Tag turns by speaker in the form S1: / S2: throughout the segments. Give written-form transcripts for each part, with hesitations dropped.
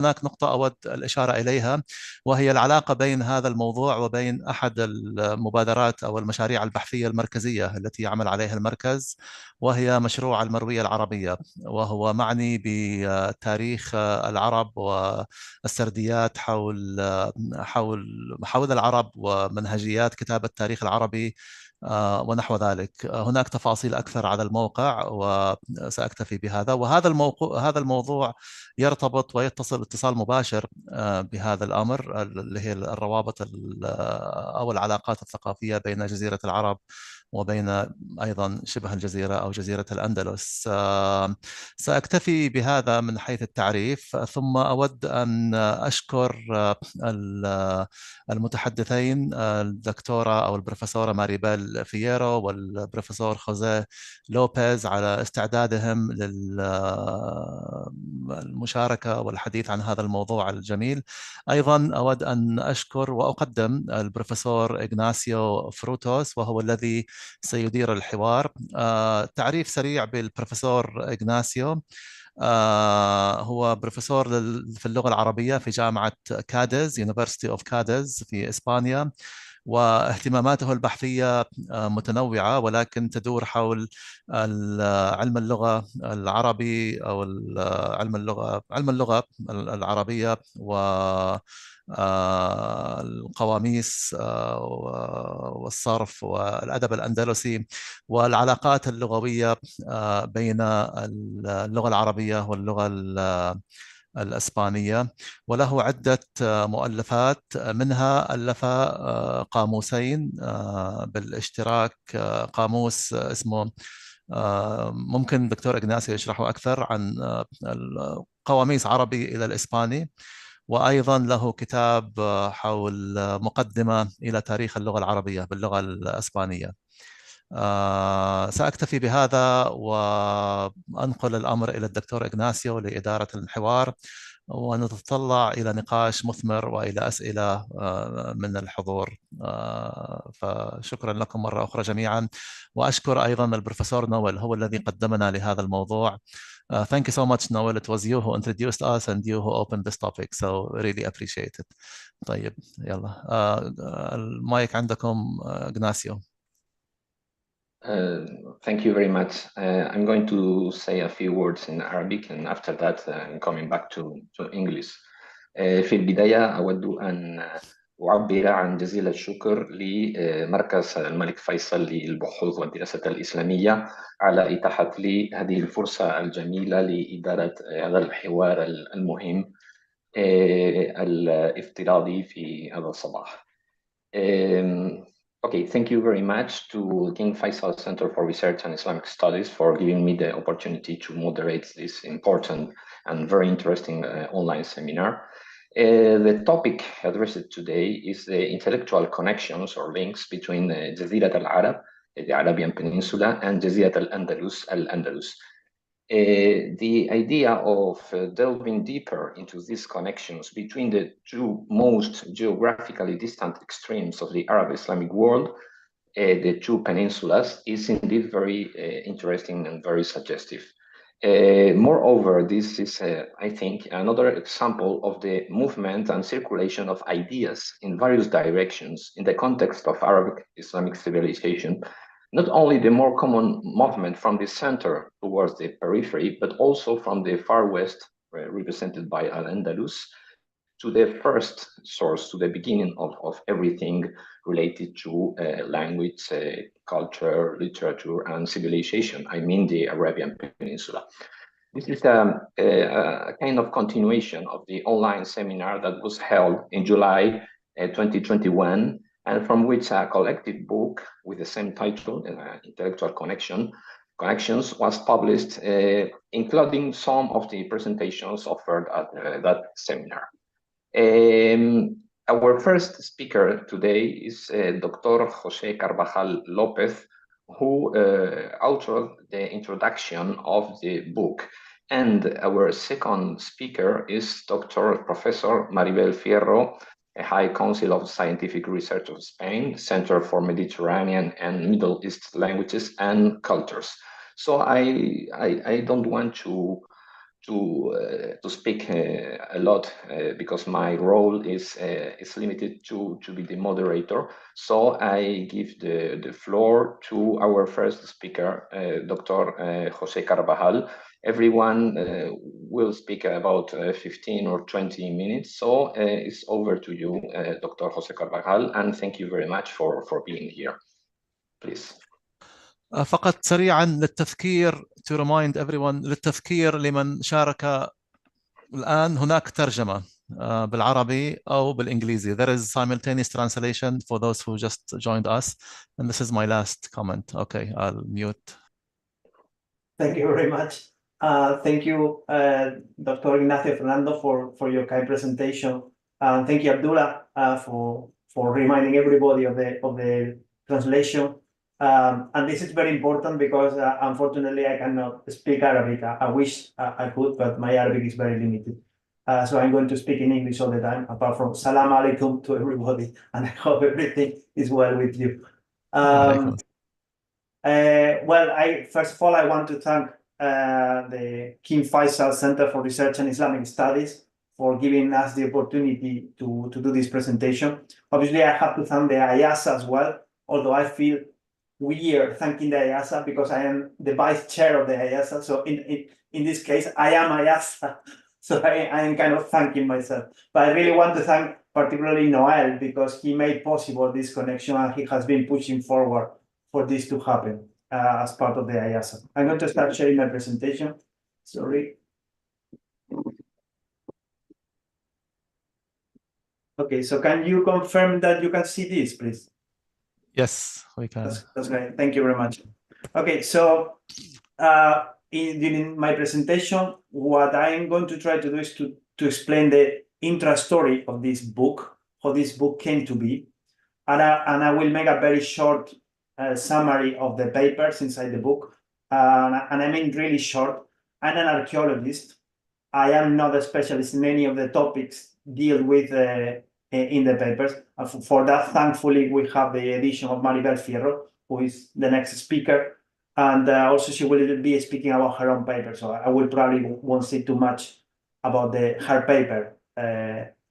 S1: هناك نقطة أود الإشارة إليها، وهي العلاقة بين هذا الموضوع وبين أحد المبادرات أو المشاريع البحثية المركزية التي يعمل عليها المركز، وهي مشروع المروية العربية، وهو معني بتاريخ العرب والسرديات حول العرب ومنهجيات كتابة التاريخ العربي ونحو ذلك. هناك تفاصيل أكثر على الموقع وسأكتفي بهذا. هذا الموضوع يرتبط ويتصل اتصال مباشر بهذا الأمر، اللي هي الروابط أو العلاقات الثقافية بين جزيرة العرب وبين أيضا شبه الجزيرة أو جزيرة الأندلس. سأكتفي بهذا من حيث التعريف، ثم أود أن أشكر المتحدثين، الدكتورة أو البروفيسورة ماريبال فييرو والبروفيسور خوزيه لوبيز، على استعدادهم للمشاركة والحديث عن هذا الموضوع الجميل. أيضا أود أن أشكر وأقدم البروفيسور إغناسيو فروتوس، وهو الذي سيدير الحوار. تعريف سريع بالبروفيسور إغناسيو. هو بروفيسور في اللغة العربية في جامعة كاديز، University of كاديز في إسبانيا، واهتماماته البحثية متنوعة، ولكن تدور حول علم اللغة العربي أو علم اللغة العربية و القواميس والصرف والأدب الأندلسي والعلاقات اللغوية بين اللغة العربية واللغة الإسبانية. وله عدة مؤلفات، منها ألف قاموسين بالاشتراك. قاموس اسمه، ممكن دكتور إغناسيو يشرحه أكثر، عن قواميس عربي إلى الإسباني، وأيضا له كتاب حول مقدمة إلى تاريخ اللغة العربية باللغة الإسبانية. سأكتفي بهذا وأنقل الأمر إلى الدكتور إغناسيو لإدارة الحوار، ونتطلع إلى نقاش مثمر وإلى أسئلة من الحضور. فشكرا لكم مرة أخرى جميعا، وأشكر أيضا البروفيسور نويل، هو الذي قدمنا لهذا الموضوع. Thank you so much, Noel. It was you who introduced us and you who opened this topic, so really appreciate it. طيب يلا، المايك عندكم إغناسيو.
S2: Thank you very much. I'm going to say a few words in Arabic, and after that I'm coming back to English. في البداية أود أن أعبر عن جزيل الشكر لمركز الملك فيصل للبحوث والدراسات الإسلامية على إتاحة لي هذه الفرصة الجميلة لإدارة هذا الحوار المهم الافتراضي في هذا الصباح. Okay, thank you very much to King Faisal Center for Research and Islamic Studies for giving me the opportunity to moderate this important and very interesting online seminar. The topic addressed today is the intellectual connections or links between Jazirat al-Arab, the Arabian Peninsula, and Jazirat al-Andalus, al-Andalus. The idea of delving deeper into these connections between the two most geographically distant extremes of the Arab Islamic world, the two peninsulas, is indeed very interesting and very suggestive. Moreover, this is, I think, another example of the movement and circulation of ideas in various directions in the context of Arabic Islamic civilization. Not only the more common movement from the center towards the periphery, but also from the far west, represented by al-Andalus, to the first source, to the beginning of everything related to language, culture, literature, and civilization. I mean the Arabian Peninsula. This is a kind of continuation of the online seminar that was held in July 2021, and from which a collective book with the same title, Intellectual Connections, was published, including some of the presentations offered at that seminar. Our first speaker today is Dr. Jose Carvajal Lopez, who authored the introduction of the book. And our second speaker is Dr. Professor Maribel Fierro, a High Council of Scientific Research of Spain, Center for Mediterranean and Middle East Languages and Cultures. So I don't want to to speak a lot because my role is limited to be the moderator. So I give the floor to our first speaker, Dr. Jose Carvajal. Everyone will speak about 15 or 20 minutes. So it's over to you, Dr. Jose Carvajal, and thank you very much for being here. Please.
S1: فقط سريعا للتذكير to remind everyone للتذكير لمن شارك الآن هناك ترجمة بالعربي أو بالإنجليزي. There is simultaneous translation for those who just joined us. And this is my last comment. Okay, I'll mute.
S3: Thank you very much. Thank you, Dr. Ignacio Fernando, for your kind presentation. Thank you, Abdullah, for reminding everybody of the translation. And this is very important because unfortunately I cannot speak Arabic. I wish I could, but my Arabic is very limited. So I'm going to speak in English all the time, apart from Salam Alaikum to everybody, and I hope everything is well with you. Well, first of all, I want to thank the King Faisal Center for Research and Islamic Studies for giving us the opportunity to do this presentation. Obviously, I have to thank the IASA as well, although I feel weird thanking the IASA because I am the vice chair of the IASA. So in this case, I am IASA. So I am kind of thanking myself. But I really want to thank particularly Noel because he made possible this connection and he has been pushing forward for this to happen as part of the IASA. I'm going to start sharing my presentation. Sorry. Okay, so can you confirm that you can see this, please?
S1: Yes, we can.
S3: That's great. Thank you very much. Okay, so during my presentation, what I'm going to try to do is to explain the intra-story of this book, how this book came to be, and I will make a very short summary of the papers inside the book, and I mean really short. I'm an archaeologist. I am not a specialist in any of the topics dealt with in the papers. For that, thankfully, we have the edition of Maribel Fierro, who is the next speaker, and also she will be speaking about her own paper, so I will probably won't say too much about her paper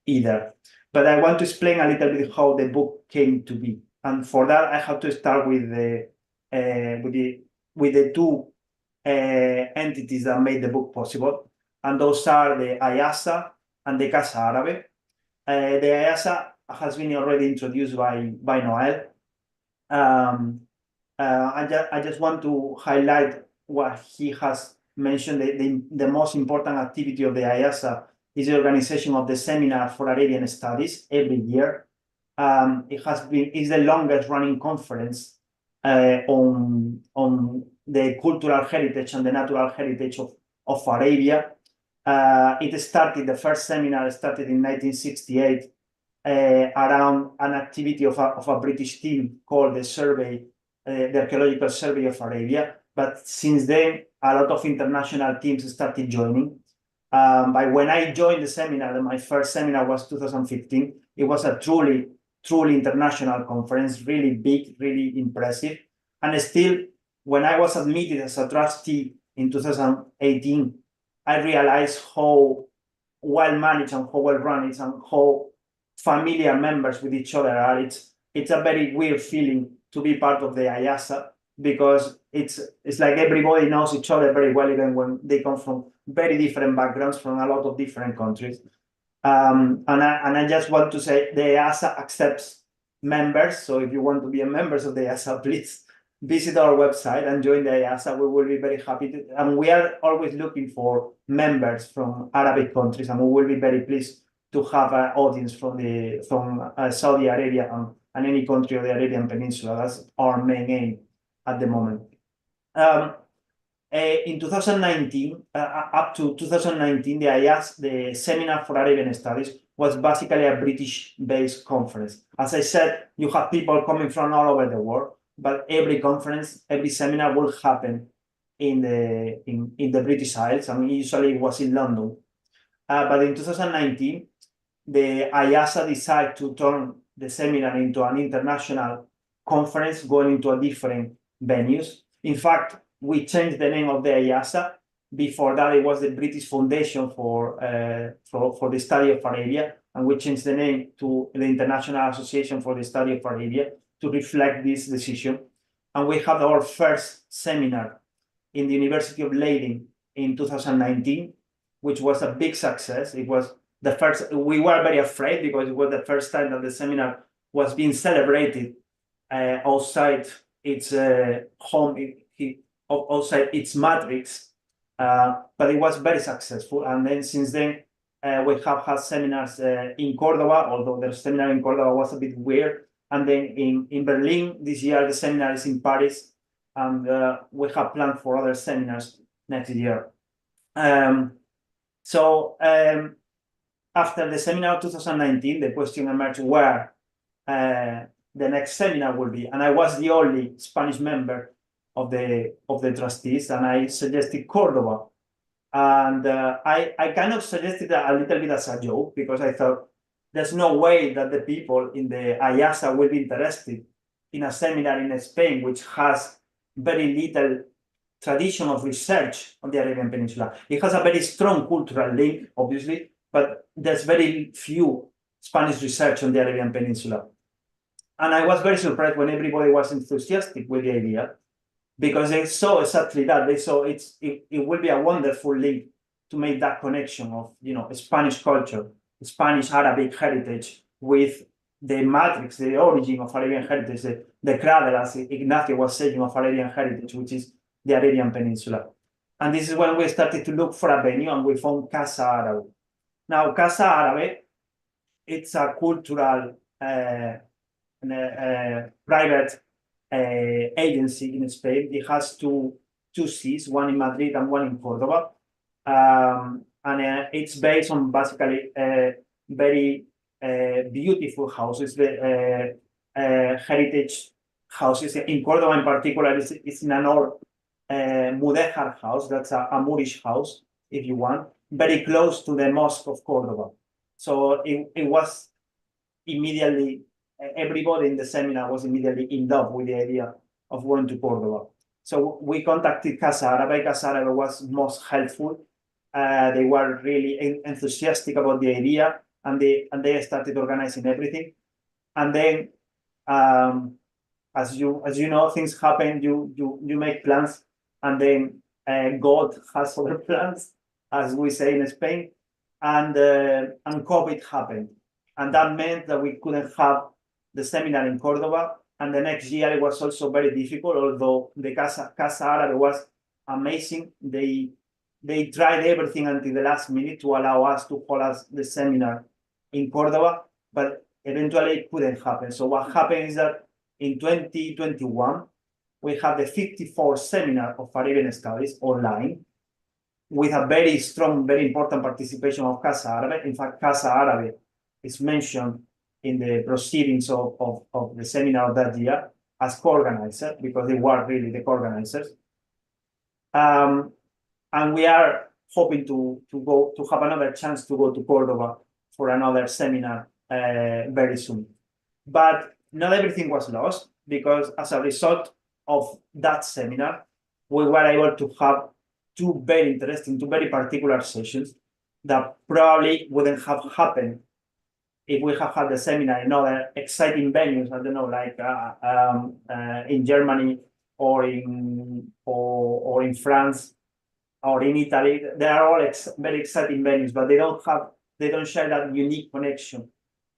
S3: either. But I want to explain a little bit how the book came to be. And for that, I have to start with the two entities that made the book possible, and those are the IASA and the Casa Árabe. The IASA has been already introduced by Noel. I just want to highlight what he has mentioned. The most important activity of the IASA is the organization of the Seminar for Arabian Studies every year. It's the longest running conference on the cultural heritage and the natural heritage of Arabia. The first seminar started in 1968 around an activity of a British team called the Archaeological Survey of Arabia. But since then, a lot of international teams started joining. But when I joined the seminar, my first seminar was 2015. It was a truly international conference, really big, really impressive. And still, when I was admitted as a trustee in 2018, I realized how well managed and how well run it is and how familiar members with each other are. It's a very weird feeling to be part of the IASA because it's like everybody knows each other very well, even when they come from very different backgrounds from a lot of different countries. And I just want to say the IASA accepts members. So if you want to be a member of the IASA, please visit our website and join the IASA. We will be very happy to, and we are always looking for members from Arabic countries, and we will be very pleased to have an audience from Saudi Arabia and any country of the Arabian Peninsula. That's our main aim at the moment. In 2019, up to 2019, the IAS, the Seminar for Arabian Studies, was basically a British-based conference. As I said, you have people coming from all over the world, but every conference, every seminar will happen in the British Isles, and usually it was in London. But in 2019, the IASA decided to turn the seminar into an international conference, going into a different venues. In fact, we changed the name of the IASA Before that, it was the British Foundation for the Study of Arabia, and we changed the name to the International Association for the Study of Arabia to reflect this decision. And we had our first seminar in the University of Leiden in 2019, which was a big success. It was the first, we were very afraid because it was the first time that the seminar was being celebrated outside its home, outside its matrix. But it was very successful. And then since then, we have had seminars in Cordoba, although the seminar in Cordoba was a bit weird. And then in Berlin this year, the seminar is in Paris. And we have planned for other seminars next year. After the seminar of 2019, the question emerged where the next seminar will be. And I was the only Spanish member of the trustees, and I suggested Cordoba. And I kind of suggested a little bit as a joke, because I thought there's no way that the people in the IASA will be interested in a seminar in Spain, which has very little tradition of research on the Arabian Peninsula. It has a very strong cultural link, obviously, but there's very few Spanish research on the Arabian Peninsula. And I was very surprised when everybody was enthusiastic with the idea, because they saw exactly that. They saw it will be a wonderful link to make that connection of, Spanish culture, Spanish Arabic heritage with the matrix, the origin of Arabian heritage, the cradle, as Ignacio was saying, of Arabian heritage, which is the Arabian Peninsula. And this is when we started to look for a venue, and we found Casa Árabe. Now, Casa Árabe, it's a cultural private agency in Spain. It has two seats, one in Madrid and one in Cordoba. And it's based on basically very beautiful houses, the heritage houses. In Cordoba in particular, it's in an old Mudéjar house. That's a Moorish house, if you want, very close to the Mosque of Cordoba. So it was immediately, everybody in the seminar was immediately in love with the idea of going to Cordoba. So we contacted Casa Árabe. Casa Árabe was most helpful. They were really enthusiastic about the idea, and they started organizing everything. And then, as you know, things happen. You make plans, and then God has other plans, as we say in Spain. And COVID happened, and that meant that we couldn't have the seminar in Cordoba. And the next year it was also very difficult, although the Casa Árabe was amazing. They tried everything until the last minute to allow us to hold the seminar in Cordoba, but eventually it couldn't happen. So what happened is that in 2021, we had the 54th seminar of Arabian Studies online, with a very strong, very important participation of Casa Árabe. In fact, Casa Árabe is mentioned in the proceedings of the seminar of that year as co-organizer, because they were really the co-organizers. And we are hoping to have another chance to go to Cordoba for another seminar very soon. But not everything was lost, because as a result of that seminar, we were able to have two very interesting, two very particular sessions that probably wouldn't have happened if we have had the seminar in other exciting venues. I don't know, like in Germany or in France or in Italy. They are all very exciting venues, but they don't share that unique connection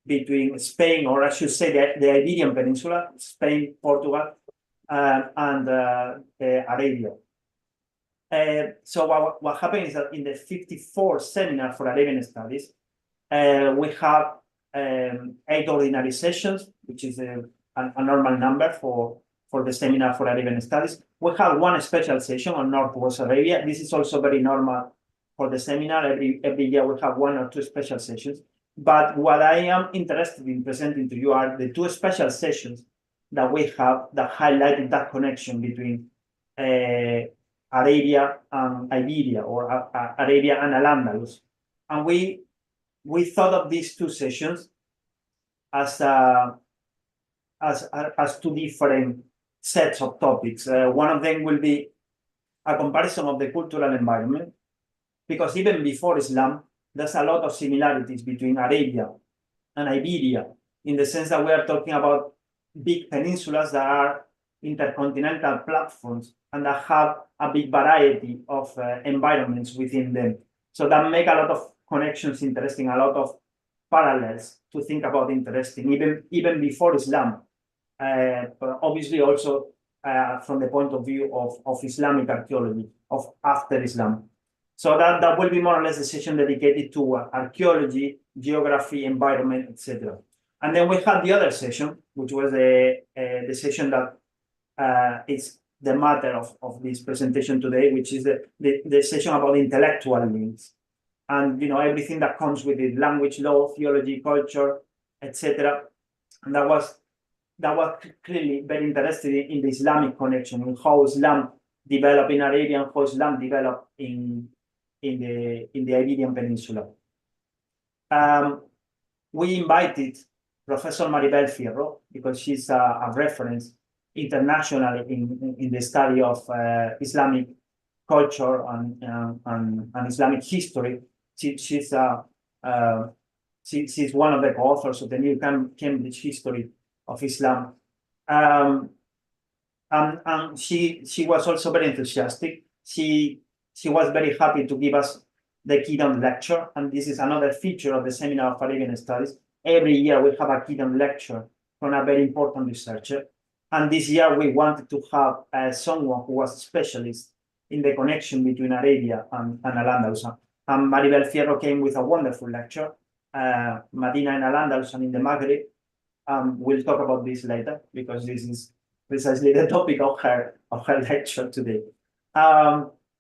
S3: between Spain, or I should say the Iberian Peninsula, Spain, Portugal, and Arabia. So what happened is that in the 54th seminar for Arabian Studies, we have 8 ordinary sessions, which is a normal number for the seminar for Arabian Studies. We have one special session on Northwest Arabia. This is also very normal for the seminar. Every year we have 1 or 2 special sessions. But what I am interested in presenting to you are the 2 special sessions that we have that highlighted that connection between Arabia and Iberia, or Arabia and al-Andalus. And we thought of these 2 sessions as 2 different sets of topics. One of them will be a comparison of the cultural environment, because even before Islam, there's a lot of similarities between Arabia and Iberia, in the sense that we are talking about big peninsulas that are intercontinental platforms and that have a big variety of environments within them. So that make a lot of connections interesting, a lot of parallels to think about interesting, even before Islam. But obviously also from the point of view of Islamic archaeology, of after Islam. So that will be more or less a session dedicated to archaeology, geography, environment, etc. And then we had the other session, which was the session that is the matter of this presentation today, which is the session about intellectual links. And everything that comes with it, language, law, theology, culture, etc. And that was clearly very interested in the Islamic connection, in how Islam developed in Arabia and how Islam developed in the Iberian Peninsula. We invited Professor Maribel Fierro because she's a reference internationally in the study of Islamic culture and Islamic history. She's one of the co-authors of the new Cambridge History of Islam. And she was also very enthusiastic. She was very happy to give us the keynote lecture, and this is another feature of the Seminar of Arabian Studies. Every year we have a keynote lecture from a very important researcher, and this year we wanted to have someone who was a specialist in the connection between Arabia and Al-Andalus. And Maribel Fierro came with a wonderful lecture, Medina and Al-Andalus and in the Maghreb. We'll talk about this later because this is precisely the topic of her lecture today.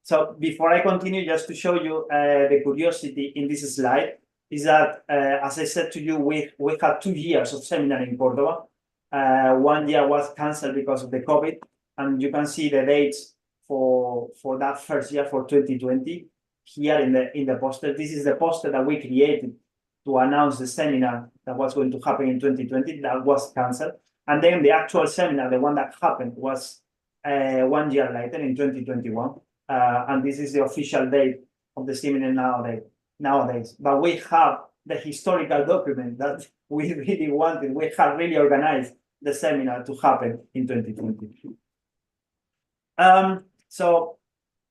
S3: So before I continue, just to show you the curiosity in this slide is that, as I said to you, we had 2 years of seminar in Cordoba. 1 year was canceled because of the COVID, and you can see the dates for that first year, for 2020, here in the poster. This is the poster that we created to announce the seminar that was going to happen in 2020, that was canceled. And then the actual seminar, the one that happened, was 1 year later in 2021. And this is the official date of the seminar nowadays. But we have the historical document that we really wanted. We have really organized the seminar to happen in 2020. So,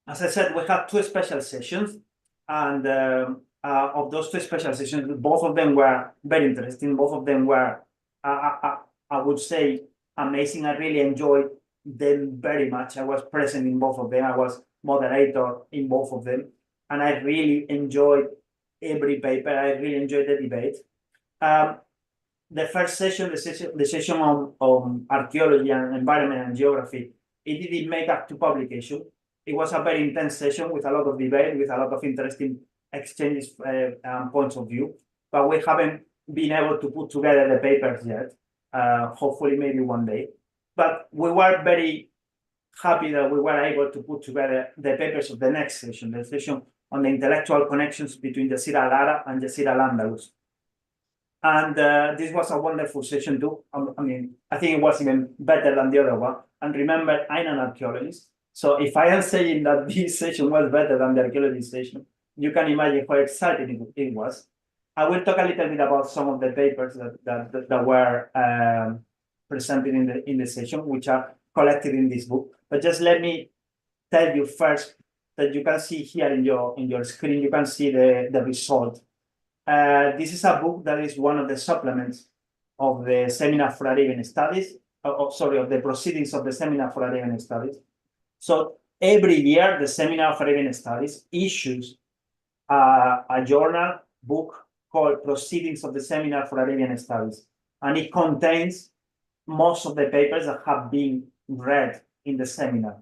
S3: as I said, we had 2 special sessions, and of those 2 special sessions, both of them were very interesting. Both of them were, I would say, amazing. I really enjoyed them very much. I was present in both of them. I was moderator in both of them, and I really enjoyed every paper. I really enjoyed the debate. The first session, the session on archaeology and environment and geography, it didn't make up to publication. It was a very intense session with a lot of debate, with a lot of interesting exchanges and points of view, but we haven't been able to put together the papers yet. Hopefully, maybe one day. But we were very happy that we were able to put together the papers of the next session, the session on the intellectual connections between Jazirat al-Arab and Jazirat al-Andalus. And this was a wonderful session too. I mean, I think it was even better than the other one. And remember, I'm an archaeologist. So if I am saying that this session was better than the archaeology session, you can imagine how exciting it was. I will talk a little bit about some of the papers that were presented in the session, which are collected in this book. But just let me tell you first that you can see here in your screen, you can see the result. This is a book that is one of the supplements of the Seminar for Arabian Studies, of the proceedings of the Seminar for Arabian Studies. So every year, the Seminar for Arabian Studies issues a journal book called Proceedings of the Seminar for Arabian Studies, and it contains most of the papers that have been read in the seminar.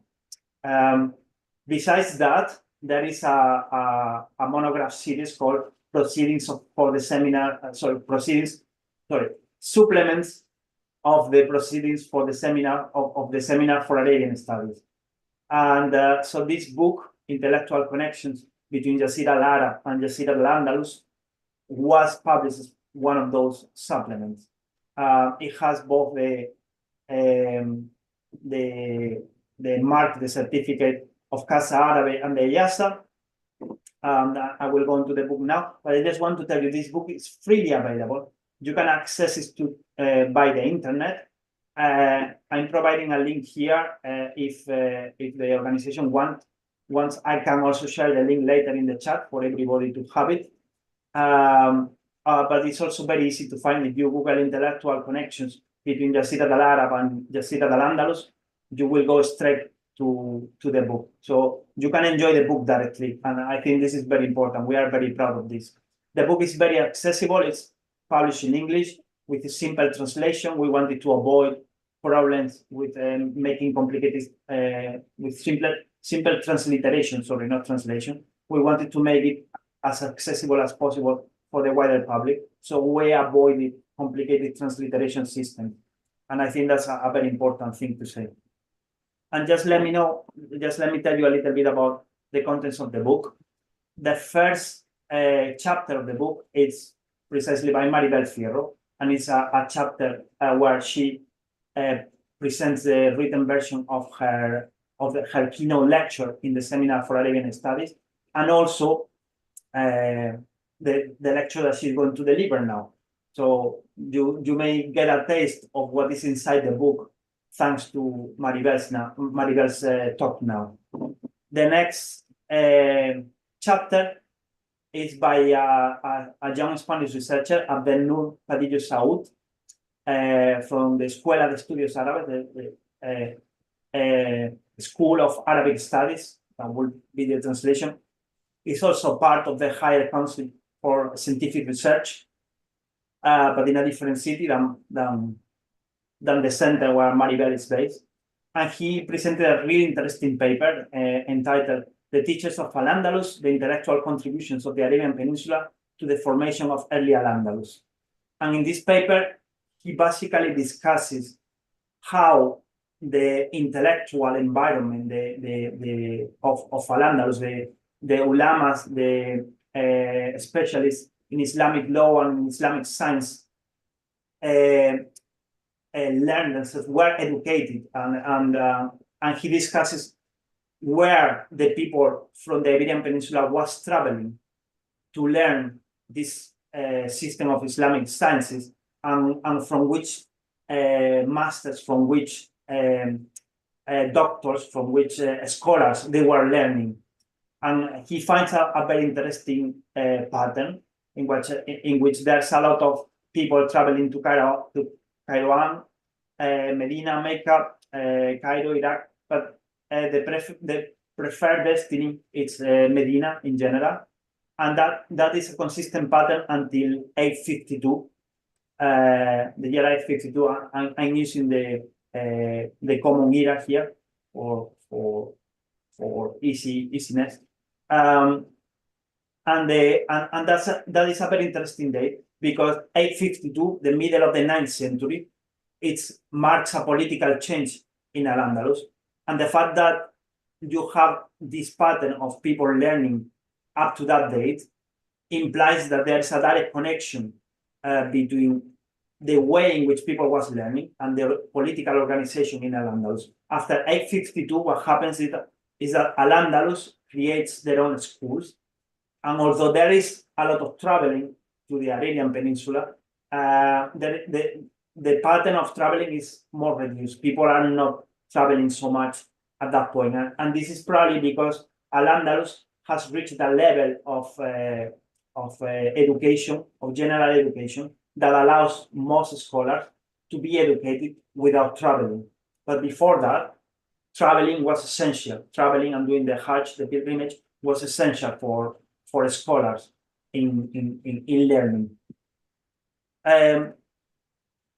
S3: Besides that, there is a monograph series called Proceedings for the Seminar, supplements of the proceedings for the seminar of the Seminar for Arabian Studies. And so this book, Intellectual Connections between Jazirat al-Arab and Jazirat al-Andalus, was published as one of those supplements. It has both the mark, the certificate Casa Árabe and the Ayasa. I will go into the book now, but I just want to tell you this book is freely available. You can access it by the internet. I'm providing a link here if the organization wants. I can also share the link later in the chat for everybody to have it. But it's also very easy to find. If you Google intellectual connections between Jazirat al-Arab and Jazirat al-Andalus, you will go straight to the book. So you can enjoy the book directly. And I think this is very important. We are very proud of this. The book is very accessible. It's published in English with a simple translation. We wanted to avoid problems with making complicated, with simple transliteration, sorry, not translation. We wanted to make it as accessible as possible for the wider public. So we avoided complicated transliteration system. And I think that's a very important thing to say. And just let me tell you a little bit about the contents of the book. The first chapter of the book is precisely by Maribel Fierro, and it's a chapter where she presents the written version of her keynote lecture in the Seminar for Arabian Studies, and also the lecture that she's going to deliver now. So you may get a taste of what is inside the book thanks to Maribel's talk now. The next chapter is by a young Spanish researcher, Abdelnour Padillo Saud, from the Escuela de Estudios Árabes, the School of Arabic Studies, that will be the translation. It's also part of the Higher Council for Scientific Research, but in a different city than the center where Maribel is based. And he presented a really interesting paper entitled "The Teachers of Al-Andalus, the Intellectual Contributions of the Arabian Peninsula to the Formation of Early Al-Andalus." And in this paper, he basically discusses how the intellectual environment of Al-Andalus, the ulamas, the specialists in Islamic law and Islamic science, learners were educated, and he discusses where the people from the Iberian Peninsula was traveling to learn this system of Islamic sciences, and from which masters, from which doctors, from which scholars they were learning. And he finds a very interesting pattern in which there's a lot of people traveling to Cairo, Medina, Mecca, Cairo, Iraq, but the preferred destiny is Medina in general, and that is a consistent pattern until 852. The year 852. I'm using the common era here for easiness, and that is a very interesting date, because 852, the middle of the 9th century, it marks a political change in Al-Andalus. And the fact that you have this pattern of people learning up to that date implies that there's a direct connection between the way in which people was learning and the political organization in Al-Andalus. After 852, what happens is that Al-Andalus creates their own schools. And although there is a lot of traveling to the Arabian Peninsula, the pattern of traveling is more reduced. People are not traveling so much at that point. And this is probably because Al-Andalus has reached a level of education, of general education, that allows most scholars to be educated without traveling. But before that, traveling was essential. Traveling and doing the Hajj, the pilgrimage, was essential for scholars in learning. The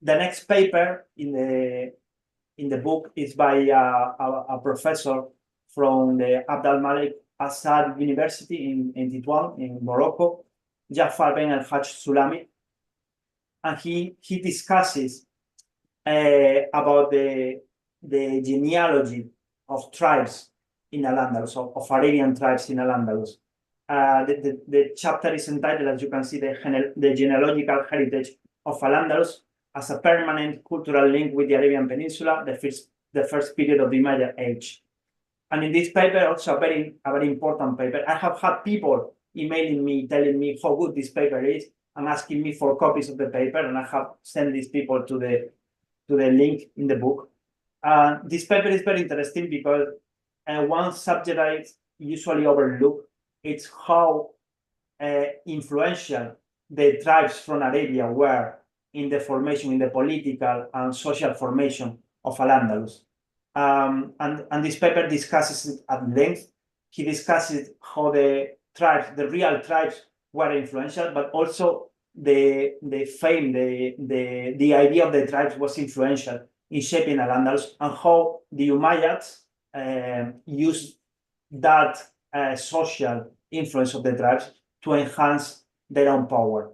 S3: next paper in the book is by a professor from the Abd al-Malik Assad University in Tétouan, in Morocco, Jafar Ben al-Hajj Sulami. And he discusses about the genealogy of tribes in Al-Andalus, of Arabian tribes in Al-Andalus. The chapter is entitled, as you can see, the genealogical heritage of Al-Andalus as a permanent cultural link with the Arabian Peninsula, the first period of the Umayyad age. And in this paper, also a very important paper, I have had people emailing me, telling me how good this paper is, and asking me for copies of the paper, and I have sent these people to the link in the book. This paper is very interesting because one subject I usually overlook, it's how influential the tribes from Arabia were in the formation, in the political and social formation of al-Andalus. And this paper discusses it at length. He discusses how the tribes, the real tribes, were influential, but also the fame, the idea of the tribes was influential in shaping al-Andalus, and how the Umayyads used that social influence of the tribes to enhance their own power.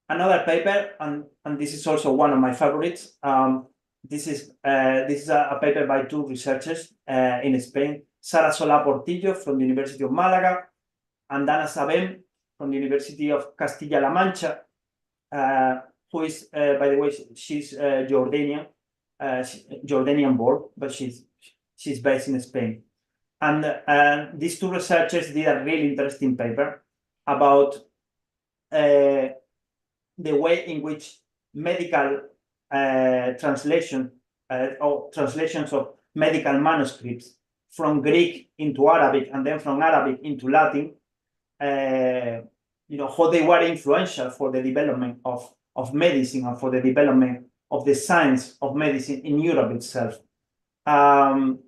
S3: Another paper, and this is also one of my favorites. This is a paper by two researchers in Spain, Sara Solá Portillo from the University of Malaga, and Dana Sabem from the University of Castilla-La Mancha, who is, by the way, she's Jordanian, Jordanian born, but she's based in Spain. And these two researchers did a really interesting paper about the way in which medical translation or translations of medical manuscripts from Greek into Arabic and then from Arabic into Latin, how they were influential for the development of medicine and for the development of the science of medicine in Europe itself. And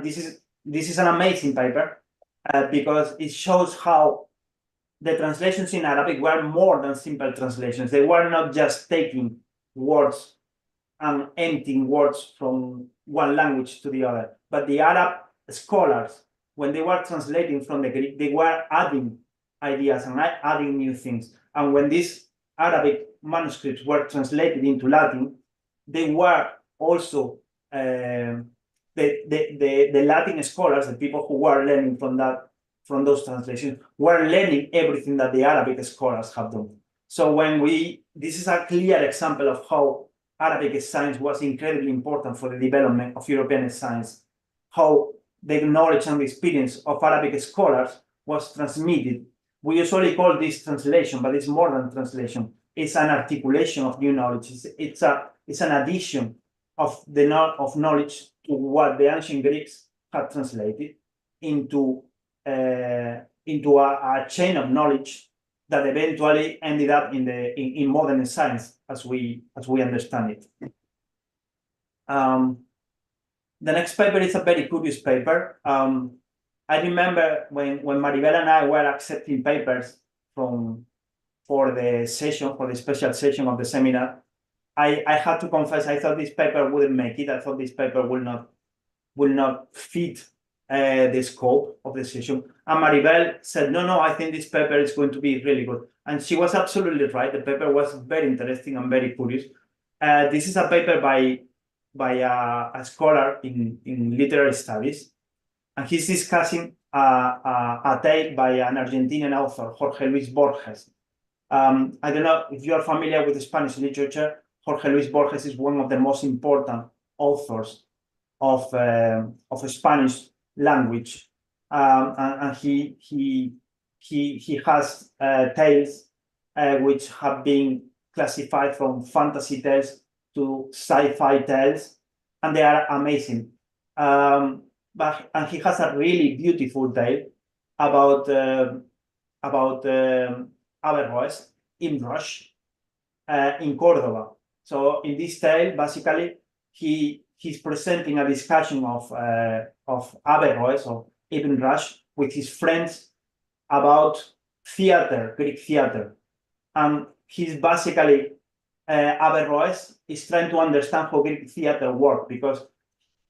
S3: this is an amazing paper because it shows how the translations in Arabic were more than simple translations. They were not just taking words and emptying words from one language to the other, but the Arab scholars, when they were translating from the Greek, they were adding ideas and adding new things. And when these Arabic manuscripts were translated into Latin, they were also the Latin scholars, the people who were learning from those translations, were learning everything that the Arabic scholars have done. So this is a clear example of how Arabic science was incredibly important for the development of European science, how the knowledge and experience of Arabic scholars was transmitted. We usually call this translation, but it's more than translation. It's an articulation of new knowledge. It's an addition of knowledge to what the ancient Greeks had translated into a chain of knowledge that eventually ended up in modern science as we understand it. The next paper is a very curious paper. I remember when Maribel and I were accepting papers for the special session of the seminar, I had to confess I thought this paper wouldn't make it. I thought this paper will not fit the scope of the session. And Maribel said, no, I think this paper is going to be really good. And she was absolutely right. The paper was very interesting and very curious. This is a paper by a scholar in literary studies. And he's discussing a tale by an Argentinian author, Jorge Luis Borges. I don't know if you are familiar with Spanish literature. Jorge Luis Borges is one of the most important authors of Spanish language, and he has tales which have been classified from fantasy tales to sci-fi tales, and they are amazing. And he has a really beautiful tale about Averroes in Rush in Cordoba. So in this tale, basically, he's presenting a discussion of Averroes, of Ibn Rushd, with his friends about theater, Greek theater. And he's basically, Averroes is trying to understand how Greek theater works, because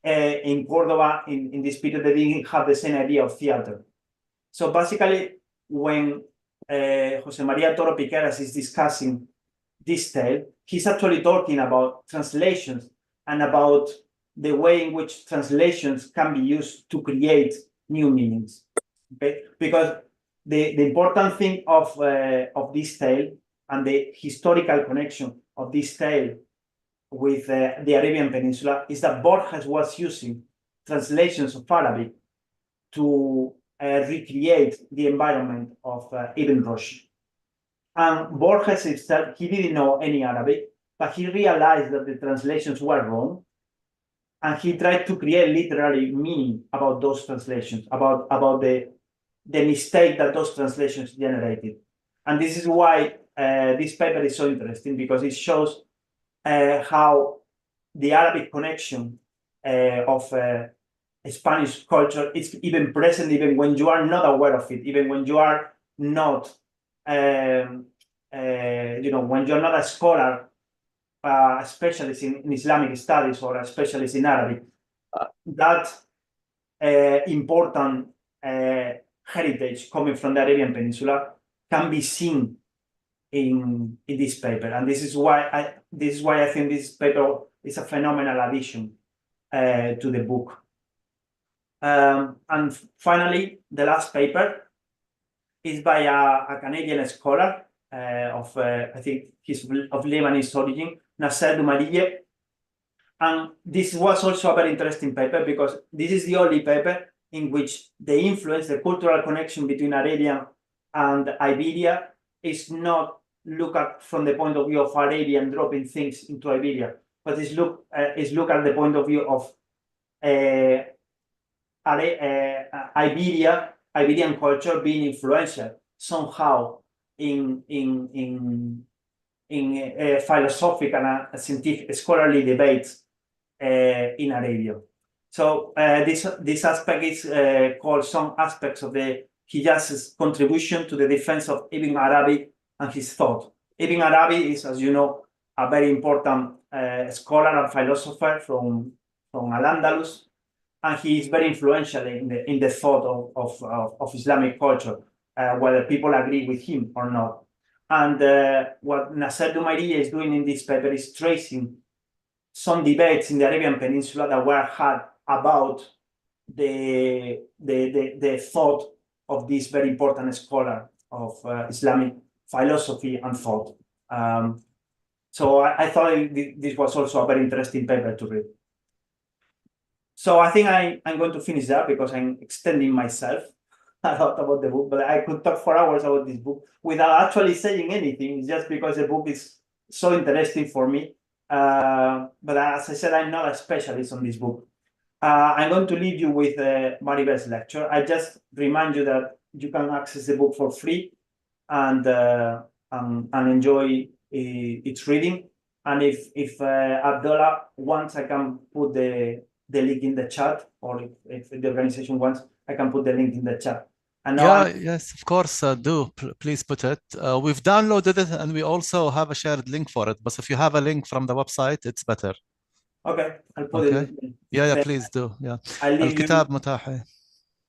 S3: in Cordoba, in this period, they didn't have the same idea of theater. So basically, when Jose Maria Toro Piqueras is discussing this tale, he's actually talking about translations and about the way in which translations can be used to create new meanings. Okay? Because the important thing of this tale and the historical connection of this tale with the Arabian Peninsula is that Borges was using translations of Arabic to recreate the environment of Ibn Rushd. And Borges himself, he didn't know any Arabic, but he realized that the translations were wrong. And he tried to create literary meaning about those translations, about the mistake that those translations generated. And this is why this paper is so interesting, because it shows how the Arabic connection of Spanish culture is even present, even when you are not aware of it, even when you are not, when you're not a scholar, a specialist in Islamic studies or a specialist in Arabic. That important heritage coming from the Arabian Peninsula can be seen in this paper, and this is why I think this paper is a phenomenal addition to the book. And finally, the last paper is by a Canadian scholar I think he's of Lebanese origin, Nasser Dumariye. And this was also a very interesting paper, because this is the only paper in which the influence, the cultural connection between Arabia and Iberia is not looked at from the point of view of Arabian dropping things into Iberia, but is looked at the point of view of Iberian culture being influential somehow in philosophical and scientific scholarly debates in Arabia. So this aspect is called some aspects of the Hijaz's contribution to the defense of Ibn Arabi and his thought. Ibn Arabi is, as you know, a very important scholar and philosopher from al-Andalus, and he is very influential in the thought of Islamic culture, whether people agree with him or not. And what Nasser Dumariye is doing in this paper is tracing some debates in the Arabian Peninsula that were had about the thought of this very important scholar of Islamic philosophy and thought. So I thought this was also a very interesting paper to read. So I think I'm going to finish that, because I'm extending myself a lot about the book, but I could talk for hours about this book without actually saying anything, just because the book is so interesting for me. But as I said, I'm not a specialist on this book. I'm going to leave you with Maribel's lecture. I just remind you that you can access the book for free and enjoy its reading. And if Abdullah wants, I can put the link in the chat, or if the organization wants, I can put the link in the chat. And
S1: yes, of course, do. Please put it. We've downloaded it, and we also have a shared link for it. But if you have a link from the website, it's better.
S3: Okay, I'll put it.
S1: Yeah, please do. Yeah.
S3: الكتاب
S1: متاح.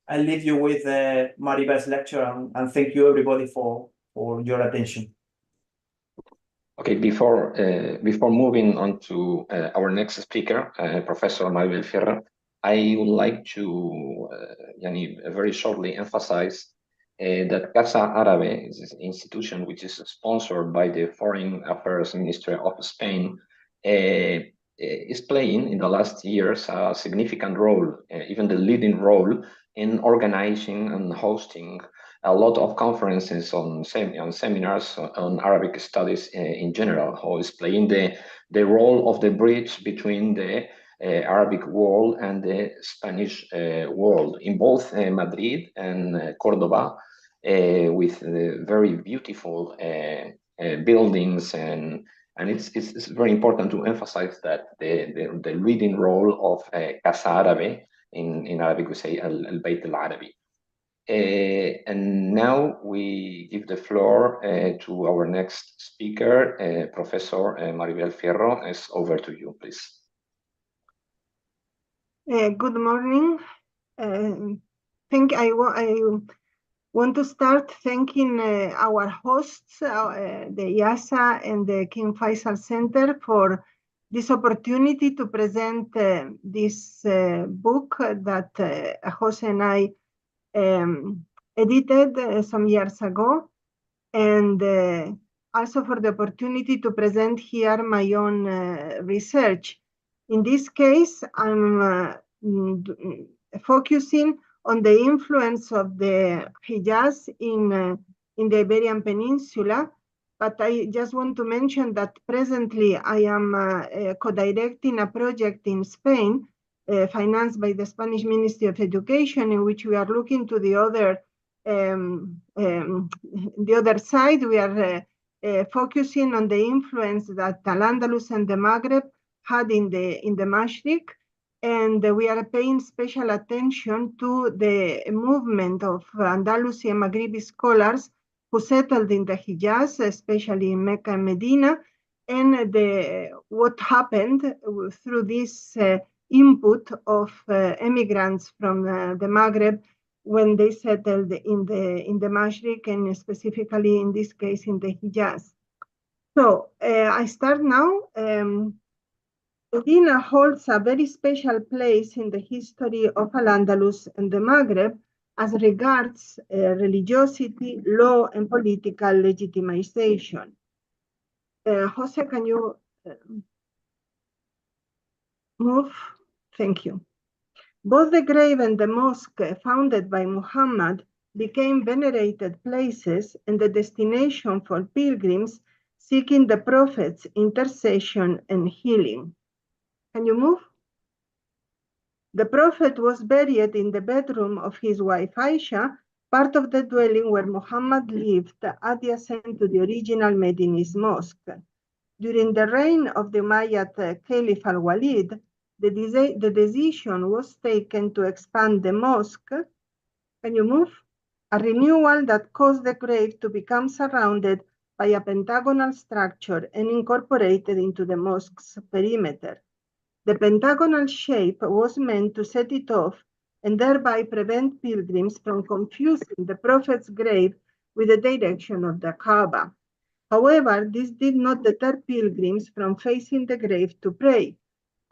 S3: I'll leave you with Maribel's lecture, and thank you everybody for your attention.
S2: Okay, before moving on to our next speaker, Professor Maribel Fierro, I would like to very shortly emphasize that Casa Árabe is an institution which is sponsored by the Foreign Affairs Ministry of Spain, is playing in the last years a significant role, even the leading role, in organizing and hosting a lot of conferences on seminars on Arabic studies in general, who is playing the role of the bridge between the Arabic world and the Spanish world in both Madrid and Cordoba, with very beautiful buildings, and it's very important to emphasize that the leading role of Casa Árabe, in Arabic we say al-Bayt al-Arabi. And now we give the floor to our next speaker, Professor Maribel Fierro. It's over to you, please.
S4: Good morning. I want to start thanking our hosts, the IASA and the King Faisal Center, for this opportunity to present this book that Jose and I edited some years ago. And also for the opportunity to present here my own research. In this case, I'm focusing on the influence of the Hijaz in the Iberian Peninsula, but I just want to mention that presently I am co-directing a project in Spain financed by the Spanish Ministry of Education, in which we are looking to the other side. We are focusing on the influence that al-Andalus and the Maghreb had in the Mashriq, and we are paying special attention to the movement of Andalusi and Maghrebi scholars who settled in the Hijaz, especially in Mecca and Medina, and what happened through this input of immigrants from the Maghreb when they settled in the Mashriq, and specifically in this case in the Hijaz. So I start now. Medina holds a very special place in the history of al-Andalus and the Maghreb as regards religiosity, law, and political legitimization. Jose, can you move? Thank you. Both the grave and the mosque founded by Muhammad became venerated places and the destination for pilgrims seeking the Prophet's intercession and healing. Can you move? The Prophet was buried in the bedroom of his wife Aisha, part of the dwelling where Muhammad lived, adjacent to the original Medinese mosque. During the reign of the Umayyad Caliph al-Walid, the decision was taken to expand the mosque. Can you move? A renewal that caused the grave to become surrounded by a pentagonal structure and incorporated into the mosque's perimeter. The pentagonal shape was meant to set it off and thereby prevent pilgrims from confusing the Prophet's grave with the direction of the Kaaba. However, this did not deter pilgrims from facing the grave to pray,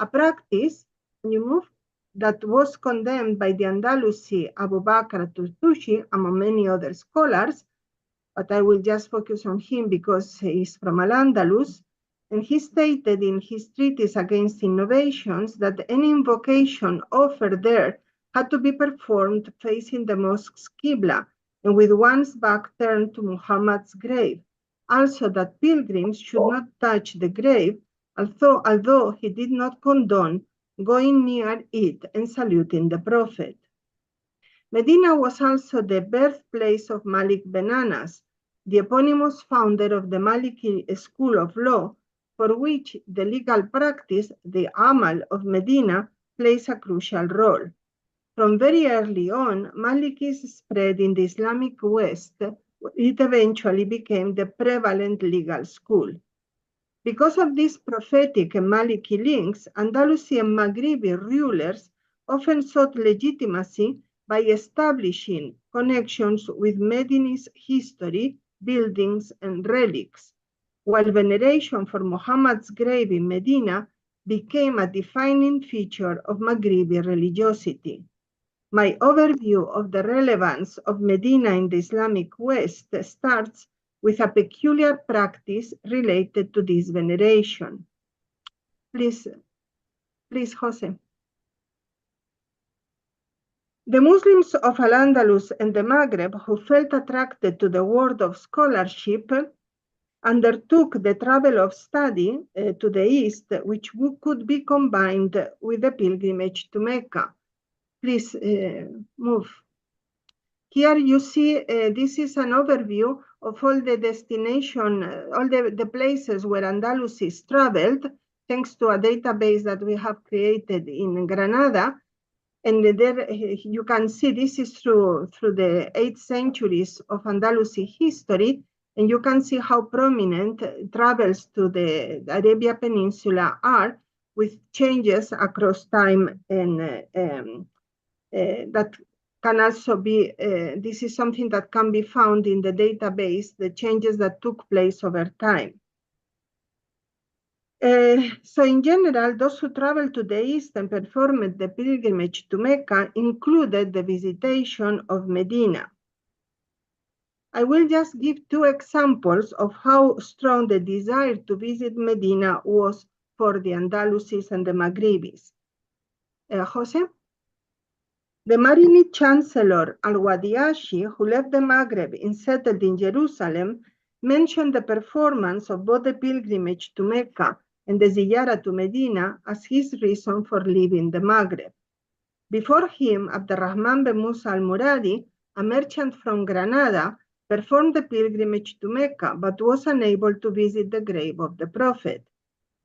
S4: a practice that was condemned by the Andalusi Abu Bakr Tutushi, among many other scholars, but I will just focus on him because he is from al-Andalus, and he stated in his treatise against innovations that any invocation offered there had to be performed facing the mosque's Qibla and with one's back turned to Muhammad's grave. Also that pilgrims should not touch the grave, although he did not condone going near it and saluting the Prophet. Medina was also the birthplace of Malik bin Anas, the eponymous founder of the Maliki school of law, for which the legal practice, the Amal of Medina, plays a crucial role. From very early on, Malikis spread in the Islamic West. It eventually became the prevalent legal school. Because of these prophetic and Maliki links, Andalusi and Maghrebi rulers often sought legitimacy by establishing connections with Medina's history, buildings, and relics, while veneration for Muhammad's grave in Medina became a defining feature of Maghrebi religiosity. My overview of the relevance of Medina in the Islamic West starts with a peculiar practice related to this veneration. Please, Jose. The Muslims of al-Andalus and the Maghreb who felt attracted to the world of scholarship undertook the travel of study to the east, which could be combined with the pilgrimage to Mecca. Please move. Here you see, this is an overview of all the destination, all the places where Andalusis traveled, thanks to a database that we have created in Granada. And there you can see this is through the 8 centuries of Andalusi history, and you can see how prominent travels to the Arabia Peninsula are, with changes across time, and that can also be, this is something that can be found in the database, the changes that took place over time. So in general, those who traveled to the east and performed the pilgrimage to Mecca included the visitation of Medina. I will just give two examples of how strong the desire to visit Medina was for the Andalusis and the Maghribis. Jose? The Marinid Chancellor al-Wadiashi, who left the Maghreb and settled in Jerusalem, mentioned the performance of both the pilgrimage to Mecca and the Ziyara to Medina as his reason for leaving the Maghreb. Before him, Abdurrahman bin Musa al-Muradi, a merchant from Granada, performed the pilgrimage to Mecca, but was unable to visit the grave of the Prophet.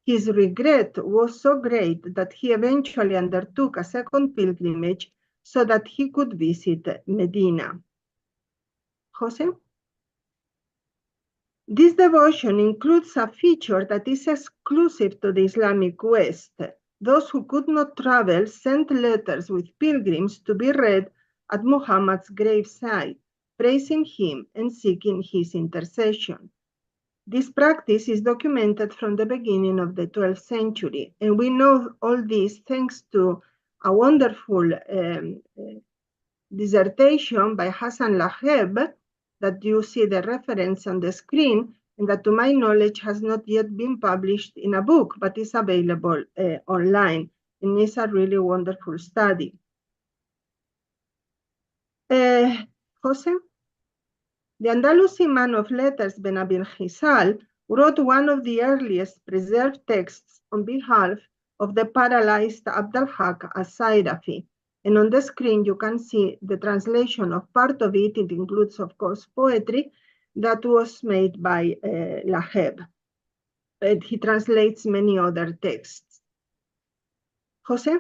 S4: His regret was so great that he eventually undertook a second pilgrimage so that he could visit Medina. Jose? This devotion includes a feature that is exclusive to the Islamic West. Those who could not travel sent letters with pilgrims to be read at Muhammad's graveside, praising him and seeking his intercession. This practice is documented from the beginning of the 12th century, and we know all this thanks to a wonderful dissertation by Hassan Laheb that you see the reference on the screen, and that to my knowledge has not yet been published in a book, but is available online, and it's a really wonderful study. Jose? The Andalusi man of letters Ben Abil Khisal wrote one of the earliest preserved texts on behalf of the paralyzed Abd al-Haq as-Sayrafi. And on the screen, you can see the translation of part of it. It includes, of course, poetry that was made by Laheb. But he translates many other texts. Jose?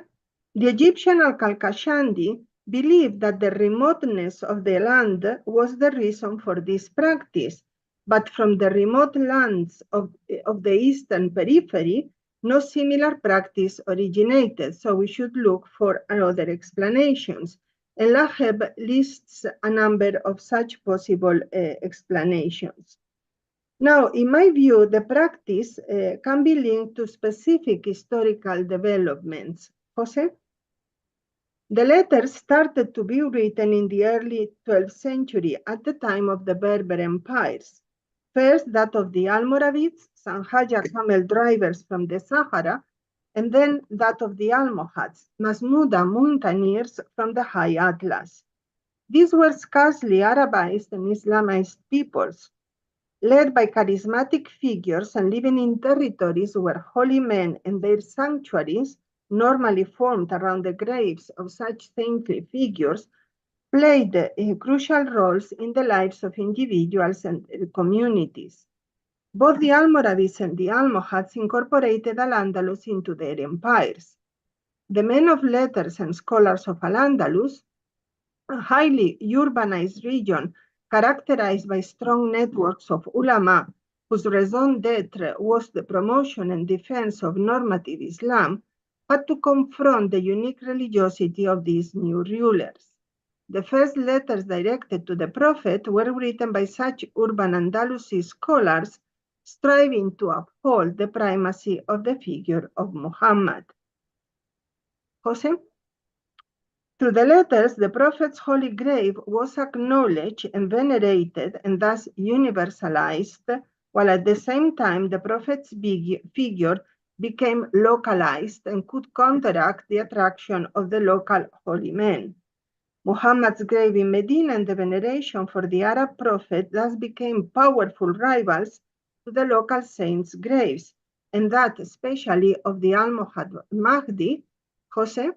S4: The Egyptian Al-Kalkashandi believed that the remoteness of the land was the reason for this practice, but from the remote lands of the eastern periphery, no similar practice originated, so we should look for other explanations. And Laheb lists a number of such possible explanations. Now, in my view, the practice can be linked to specific historical developments. Jose? The letters started to be written in the early 12th century at the time of the Berber empires. First, that of the Almoravids, Sanhaja camel drivers from the Sahara, and then that of the Almohads, Masmuda mountaineers from the High Atlas. These were scarcely Arabized and Islamized peoples, led by charismatic figures and living in territories where holy men and their sanctuaries, normally formed around the graves of such saintly figures, played crucial roles in the lives of individuals and communities. Both the Almoravids and the Almohads incorporated al-Andalus into their empires. The men of letters and scholars of al-Andalus, a highly urbanized region characterized by strong networks of ulama, whose raison d'etre was the promotion and defense of normative Islam, had to confront the unique religiosity of these new rulers. The first letters directed to the Prophet were written by such urban Andalusi scholars striving to uphold the primacy of the figure of Muhammad. Jose? Through the letters, the Prophet's holy grave was acknowledged and venerated and thus universalized, while at the same time the Prophet's figure became localized and could counteract the attraction of the local holy men. Muhammad's grave in Medina and the veneration for the Arab prophet thus became powerful rivals to the local saints' graves, and that especially of the Almohad Mahdi. Jose?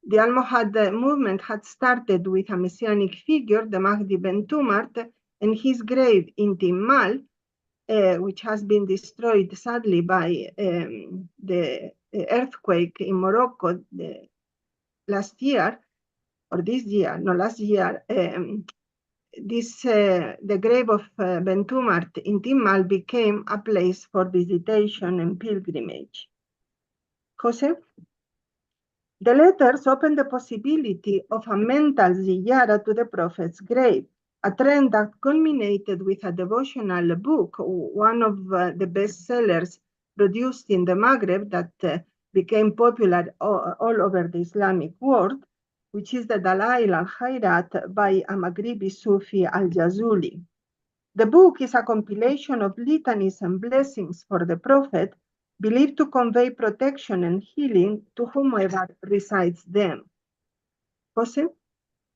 S4: The Almohad movement had started with a messianic figure, the Mahdi ben Tumart, and his grave in Timmal, which has been destroyed sadly by the earthquake in Morocco last year, or this year, no, last year. The grave of Ben Tumart in Timmal became a place for visitation and pilgrimage. Jose? The letters opened the possibility of a mental ziyara to the Prophet's grave, a trend that culminated with a devotional book, one of the bestsellers produced in the Maghreb that became popular all over the Islamic world, which is the Dalail al-Khairat by a Maghribi Sufi al-Jazuli. The book is a compilation of litanies and blessings for the Prophet, believed to convey protection and healing to whomever recites them. Jose?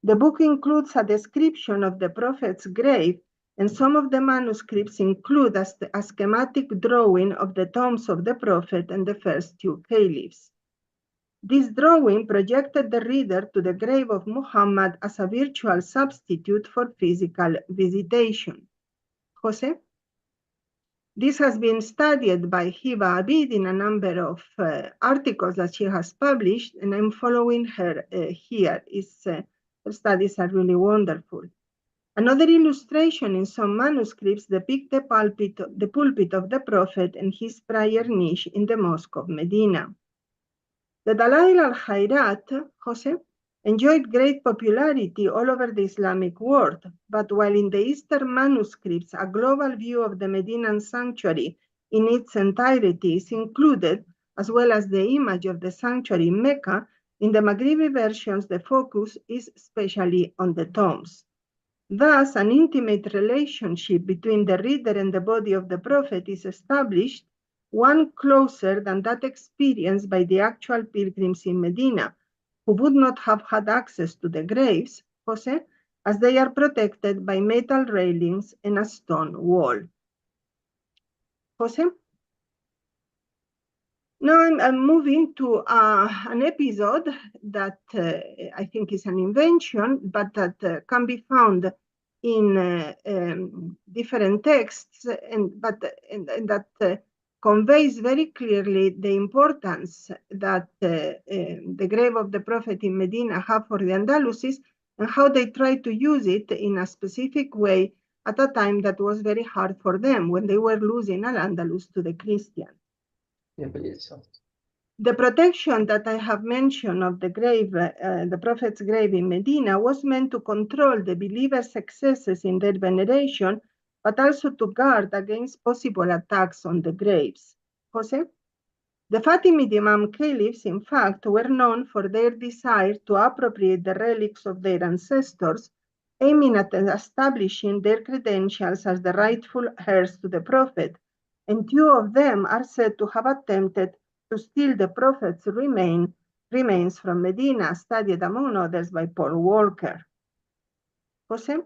S4: The book includes a description of the Prophet's grave, and some of the manuscripts include a schematic drawing of the tombs of the Prophet and the first two caliphs. This drawing projected the reader to the grave of Muhammad as a virtual substitute for physical visitation. Jose? This has been studied by Hiba Abid in a number of articles that she has published, and I'm following her here. Her studies are really wonderful. Another illustration in some manuscripts depicts the pulpit of the Prophet and his prayer niche in the Mosque of Medina. The Dalail al-Khairat, Jose, enjoyed great popularity all over the Islamic world, but while in the Eastern manuscripts a global view of the Medinan sanctuary in its entirety is included, as well as the image of the sanctuary in Mecca, in the Maghribi versions the focus is especially on the tombs. Thus, an intimate relationship between the reader and the body of the Prophet is established, one closer than that experienced by the actual pilgrims in Medina, who would not have had access to the graves, Jose, as they are protected by metal railings and a stone wall. Jose? Now I'm moving to an episode that I think is an invention, but that can be found in different texts, and that conveys very clearly the importance that the grave of the Prophet in Medina have for the Andalusis, and how they try to use it in a specific way at a time that was very hard for them, when they were losing al-Andalus to the Christians. The protection that I have mentioned of the grave, the Prophet's grave in Medina, was meant to control the believers' excesses in their veneration, but also to guard against possible attacks on the graves. Jose? The Fatimid Imam caliphs, in fact, were known for their desire to appropriate the relics of their ancestors, aiming at establishing their credentials as the rightful heirs to the Prophet, and two of them are said to have attempted to steal the Prophet's remains from Medina, studied among others by Paul Walker. Jose?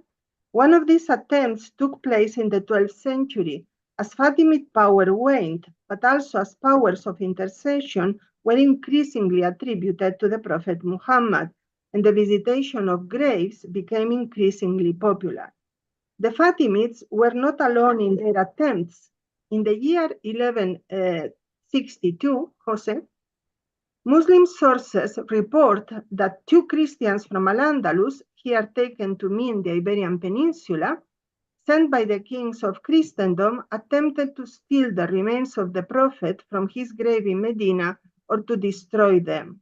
S4: One of these attempts took place in the 12th century, as Fatimid power waned, but also as powers of intercession were increasingly attributed to the Prophet Muhammad, and the visitation of graves became increasingly popular. The Fatimids were not alone in their attempts. In the year 1162, Jose, Muslim sources report that two Christians from al-Andalus, here taken to mean the Iberian Peninsula, sent by the kings of Christendom, attempted to steal the remains of the Prophet from his grave in Medina or to destroy them.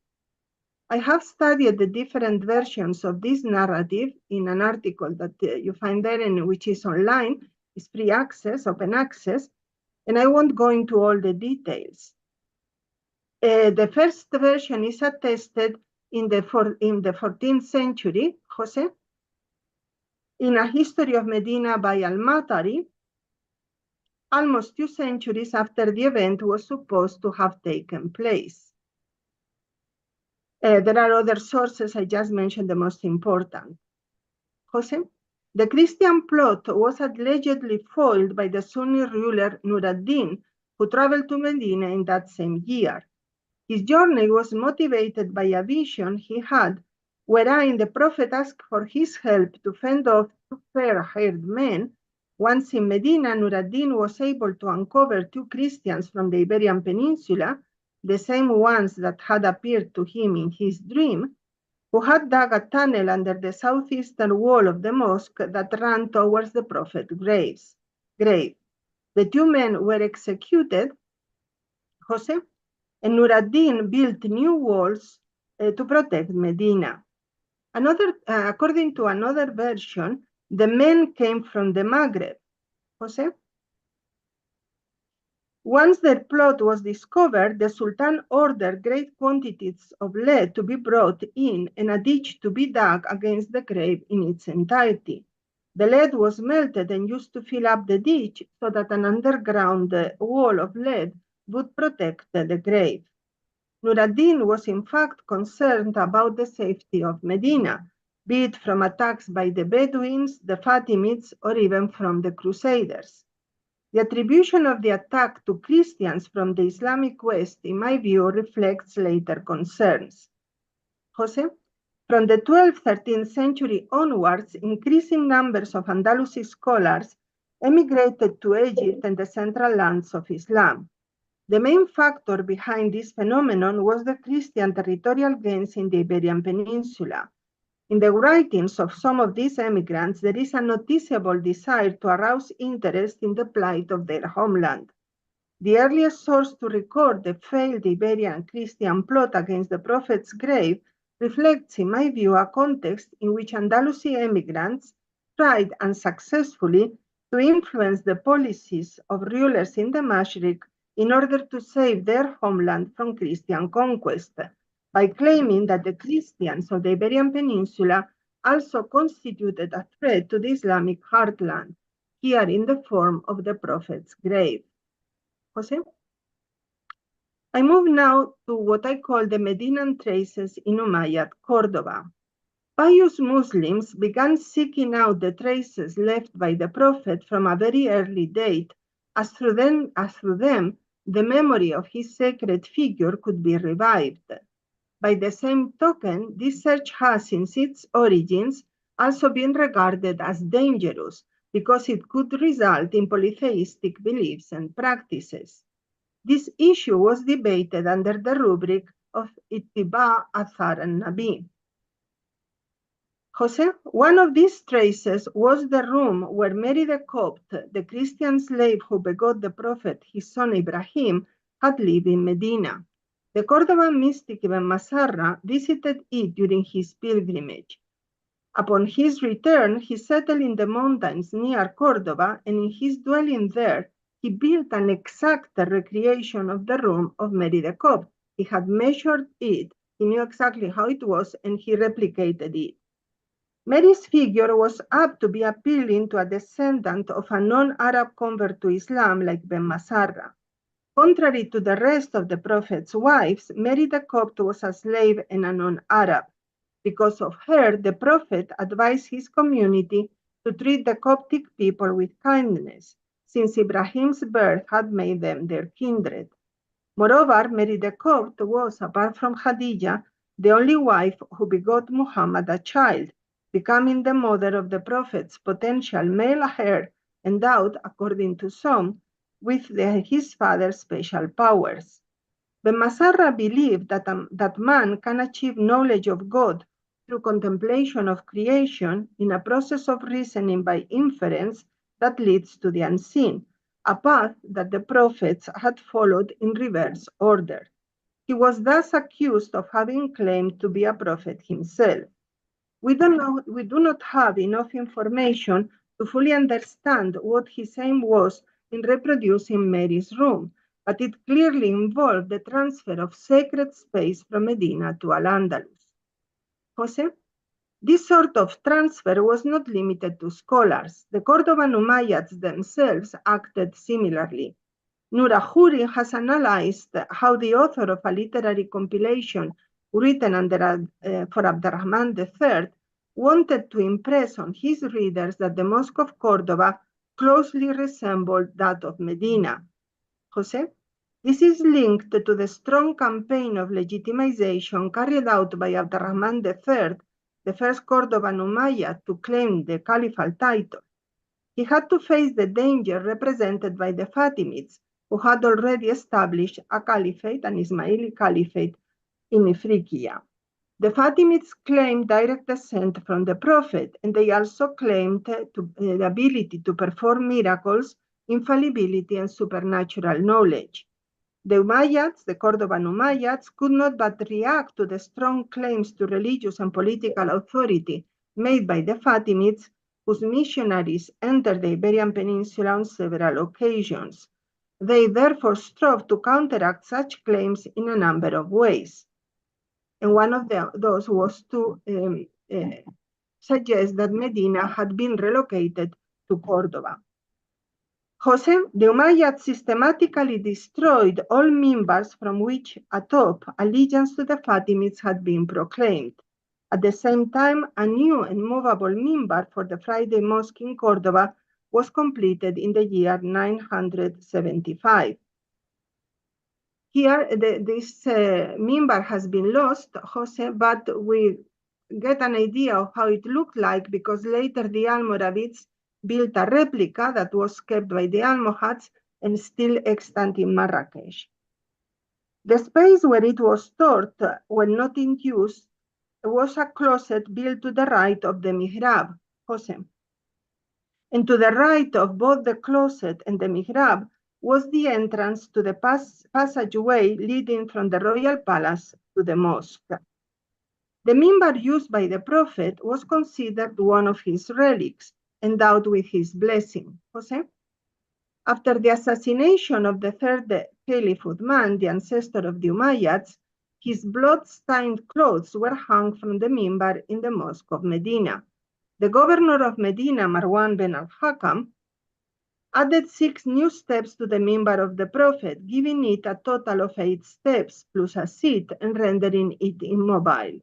S4: I have studied the different versions of this narrative in an article that you find there, and which is online. It's free access, open access, and I won't go into all the details. The first version is attested in the 14th century, Jose, in a history of Medina by al-Matari, almost 2 centuries after the event was supposed to have taken place. There are other sources, I just mentioned the most important. Jose, the Christian plot was allegedly foiled by the Sunni ruler Nur ad-Din, who traveled to Medina in that same year. His journey was motivated by a vision he had, wherein the Prophet asked for his help to fend off two fair-haired men. Once in Medina, Nur ad-Din was able to uncover two Christians from the Iberian Peninsula, the same ones that had appeared to him in his dream, who had dug a tunnel under the southeastern wall of the mosque that ran towards the Prophet's grave. The two men were executed, Jose, and Nur ad-Din built new walls to protect Medina. According to another version, the men came from the Maghreb, Jose, Once their plot was discovered, the Sultan ordered great quantities of lead to be brought in and a ditch to be dug against the grave in its entirety. The lead was melted and used to fill up the ditch so that an underground wall of lead would protect the grave. Nur ad-Din was in fact concerned about the safety of Medina, be it from attacks by the Bedouins, the Fatimids, or even from the Crusaders. The attribution of the attack to Christians from the Islamic West, in my view, reflects later concerns. Jose? From the 12th, 13th century onwards, increasing numbers of Andalusi scholars emigrated to Egypt and the central lands of Islam. The main factor behind this phenomenon was the Christian territorial gains in the Iberian Peninsula. In the writings of some of these emigrants, there is a noticeable desire to arouse interest in the plight of their homeland. The earliest source to record the failed Iberian Christian plot against the Prophet's grave reflects, in my view, a context in which Andalusi emigrants tried unsuccessfully to influence the policies of rulers in the Mashriq in order to save their homeland from Christian conquest, by claiming that the Christians of the Iberian Peninsula also constituted a threat to the Islamic heartland, here in the form of the Prophet's grave. Jose? I move now to what I call the Medinan traces in Umayyad Cordoba. Pious Muslims began seeking out the traces left by the Prophet from a very early date, as through them the memory of his sacred figure could be revived. By the same token, this search has, since its origins, also been regarded as dangerous because it could result in polytheistic beliefs and practices. This issue was debated under the rubric of Ittiba Athar al-Nabi. Jose, one of these traces was the room where Mary the Copt, the Christian slave who begot the Prophet, his son Ibrahim, had lived in Medina. The Cordovan mystic Ibn Masarra visited it during his pilgrimage. Upon his return, he settled in the mountains near Cordoba, and in his dwelling there, he built an exact recreation of the room of Mary the Copt. He had measured it, he knew exactly how it was, and he replicated it. Mary's figure was apt to be appealing to a descendant of a non-Arab convert to Islam like Ben Masarra. Contrary to the rest of the Prophet's wives, Mary the Copt was a slave and a non-Arab. Because of her, the Prophet advised his community to treat the Coptic people with kindness, since Ibrahim's birth had made them their kindred. Moreover, Mary the Copt was, apart from Khadija, the only wife who begot Muhammad a child, becoming the mother of the Prophet's potential male heir, endowed, according to some, with his father's special powers. Ben Masarra believed that man can achieve knowledge of God through contemplation of creation in a process of reasoning by inference that leads to the unseen, a path that the prophets had followed in reverse order. He was thus accused of having claimed to be a prophet himself. We do not have enough information to fully understand what his aim was in reproducing Mary's room, but it clearly involved the transfer of sacred space from Medina to al-Andalus. Jose? This sort of transfer was not limited to scholars. The Cordovan Umayyads themselves acted similarly. Nurahuri has analyzed how the author of a literary compilation written for Abdurrahman III wanted to impress on his readers that the Mosque of Cordoba closely resembled that of Medina. Jose? This is linked to the strong campaign of legitimization carried out by Abdurrahman III, the first Cordovan Umayyad to claim the caliphal title. He had to face the danger represented by the Fatimids, who had already established a caliphate, an Ismaili caliphate, in Ifriqiya. The Fatimids claimed direct descent from the Prophet, and they also claimed the ability to perform miracles, infallibility, and supernatural knowledge. The Umayyads, the Cordovan Umayyads, could not but react to the strong claims to religious and political authority made by the Fatimids, whose missionaries entered the Iberian Peninsula on several occasions. They therefore strove to counteract such claims in a number of ways. And one of those was to suggest that Medina had been relocated to Cordoba. Jose, the Umayyads systematically destroyed all mimbars from which atop allegiance to the Fatimids had been proclaimed. At the same time, a new and movable mimbar for the Friday Mosque in Cordoba was completed in the year 975. Here, this mimbar has been lost, Jose, but we get an idea of how it looked like because later the Almoravids built a replica that was kept by the Almohads and still extant in Marrakesh. The space where it was stored when not in use was a closet built to the right of the mihrab, Jose. And to the right of both the closet and the mihrab was the entrance to the passageway leading from the royal palace to the mosque. The mimbar used by the Prophet was considered one of his relics, endowed with his blessing. Jose? After the assassination of the third Caliph Uthman, the ancestor of the Umayyads, his blood-stained clothes were hung from the mimbar in the Mosque of Medina. The governor of Medina, Marwan bin al-Hakam, added 6 new steps to the mimbar of the Prophet, giving it a total of 8 steps, plus a seat, and rendering it immobile.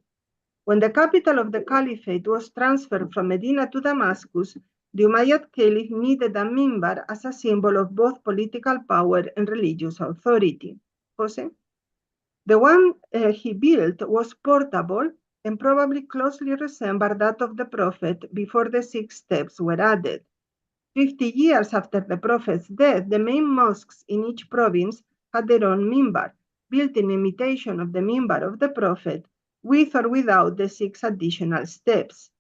S4: When the capital of the Caliphate was transferred from Medina to Damascus, the Umayyad Caliph needed a mimbar as a symbol of both political power and religious authority. Jose? The one he built was portable and probably closely resembled that of the Prophet before the 6 steps were added. 50 years after the Prophet's death, the main mosques in each province had their own mimbar, built in imitation of the mimbar of the Prophet, with or without the 6 additional steps.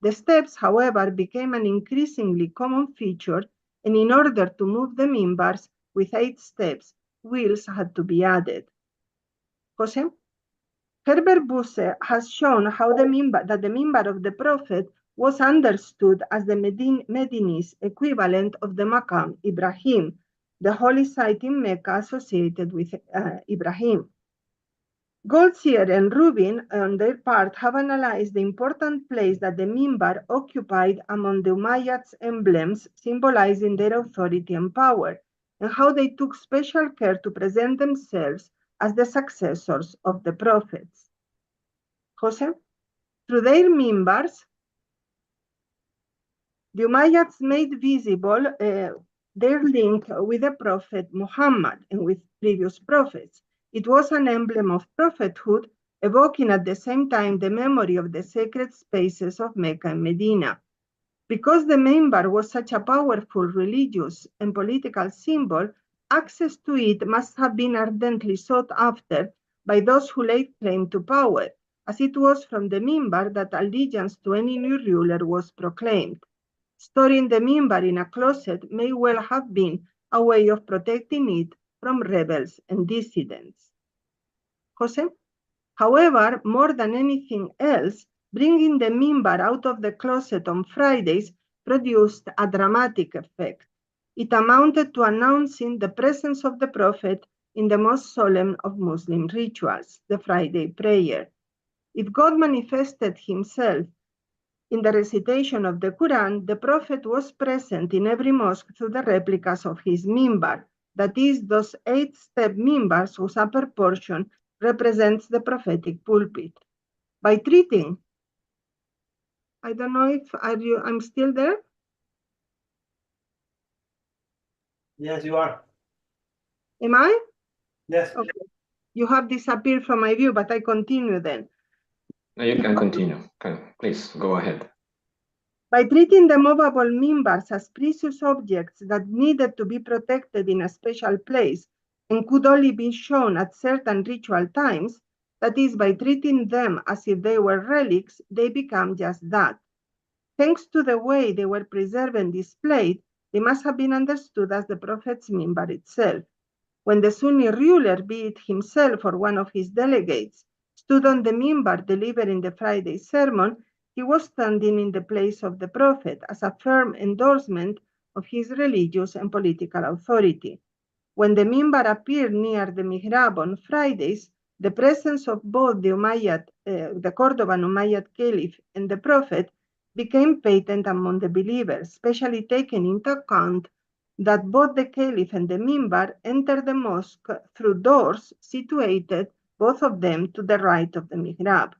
S4: The steps, however, became an increasingly common feature, and in order to move the mimbars with 8 steps, wheels had to be added. Jose? Herbert Busse has shown how the mimbar of the Prophet was understood as the Medinese equivalent of the Maqam Ibrahim, the holy site in Mecca associated with Ibrahim. Goldziher and Rubin, on their part, have analyzed the important place that the mimbar occupied among the Umayyads' emblems, symbolizing their authority and power, and how they took special care to present themselves as the successors of the prophets. Jose? Through their mimbars, the Umayyads made visible their link with the Prophet Muhammad and with previous prophets. It was an emblem of prophethood, evoking at the same time the memory of the sacred spaces of Mecca and Medina. Because the mimbar was such a powerful religious and political symbol, access to it must have been ardently sought after by those who laid claim to power, as it was from the mimbar that allegiance to any new ruler was proclaimed. Storing the mimbar in a closet may well have been a way of protecting it from rebels and dissidents. Jose? However, more than anything else, bringing the mimbar out of the closet on Fridays produced a dramatic effect. It amounted to announcing the presence of the Prophet in the most solemn of Muslim rituals, the Friday prayer. If God manifested himself in the recitation of the Quran, the Prophet was present in every mosque through the replicas of his mimbar, that is, those 8-step mimbars whose upper portion represents the prophetic pulpit. By treating, I don't know if I'm still there?
S3: Yes, you are.
S4: Am I?
S3: Yes.
S4: Okay. You have disappeared from my view, but I continue then.
S2: No, you can continue. Please go ahead.
S4: By treating the movable mimbars as precious objects that needed to be protected in a special place and could only be shown at certain ritual times, that is, by treating them as if they were relics, they become just that. Thanks to the way they were preserved and displayed, they must have been understood as the Prophet's mimbar itself. When the Sunni ruler, be it himself or one of his delegates, stood on the mimbar delivering the Friday sermon, he was standing in the place of the Prophet as a firm endorsement of his religious and political authority. When the minbar appeared near the mihrab on Fridays, the presence of both the Cordoban Umayyad Caliph and the Prophet became patent among the believers, especially taking into account that both the Caliph and the minbar entered the mosque through doors situated, both of them, to the right of the mihrab.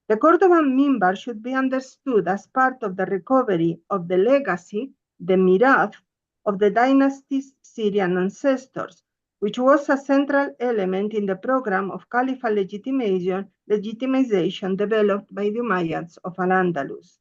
S4: The Cordoban minbar should be understood as part of the recovery of the legacy, the mirath, of the dynasty's Syrian ancestors, which was a central element in the program of caliphal legitimization developed by the Umayyads of al-Andalus.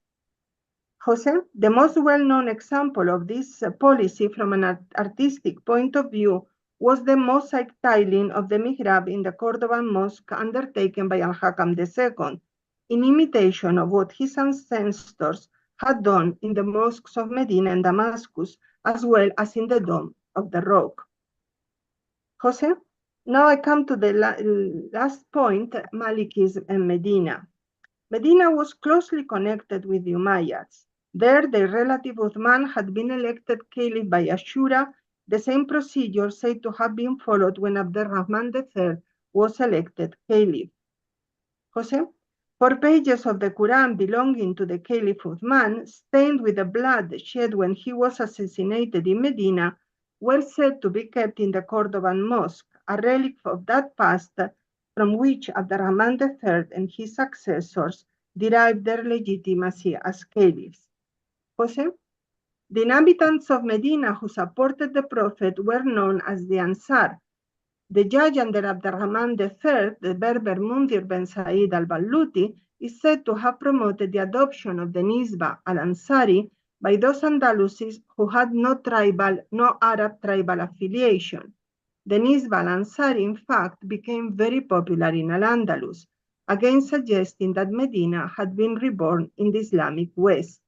S4: Jose, the most well-known example of this policy from an artistic point of view was the mosaic tiling of the mihrab in the Cordoban mosque undertaken by Al-Hakam II, in imitation of what his ancestors had done in the mosques of Medina and Damascus, as well as in the Dome of the Rock. Jose, now I come to the last point, Malikism and Medina. Medina was closely connected with the Umayyads. There, their relative Uthman had been elected caliph by Ashura, the same procedure said to have been followed when Abdurrahman III was elected caliph. Jose, 4 pages of the Quran belonging to the Caliph Uthman, stained with the blood shed when he was assassinated in Medina, were said to be kept in the Cordoban Mosque, a relic of that past from which Abdurrahman III and his successors derived their legitimacy as caliphs. Jose, the inhabitants of Medina who supported the Prophet were known as the Ansar. The judge under Abdurrahman III, the Berber Mundir ben Said al-Balluti, is said to have promoted the adoption of the Nisba al-Ansari by those Andalusis who had no Arab tribal affiliation. The Nisba al-Ansari, in fact, became very popular in al-Andalus, again suggesting that Medina had been reborn in the Islamic West.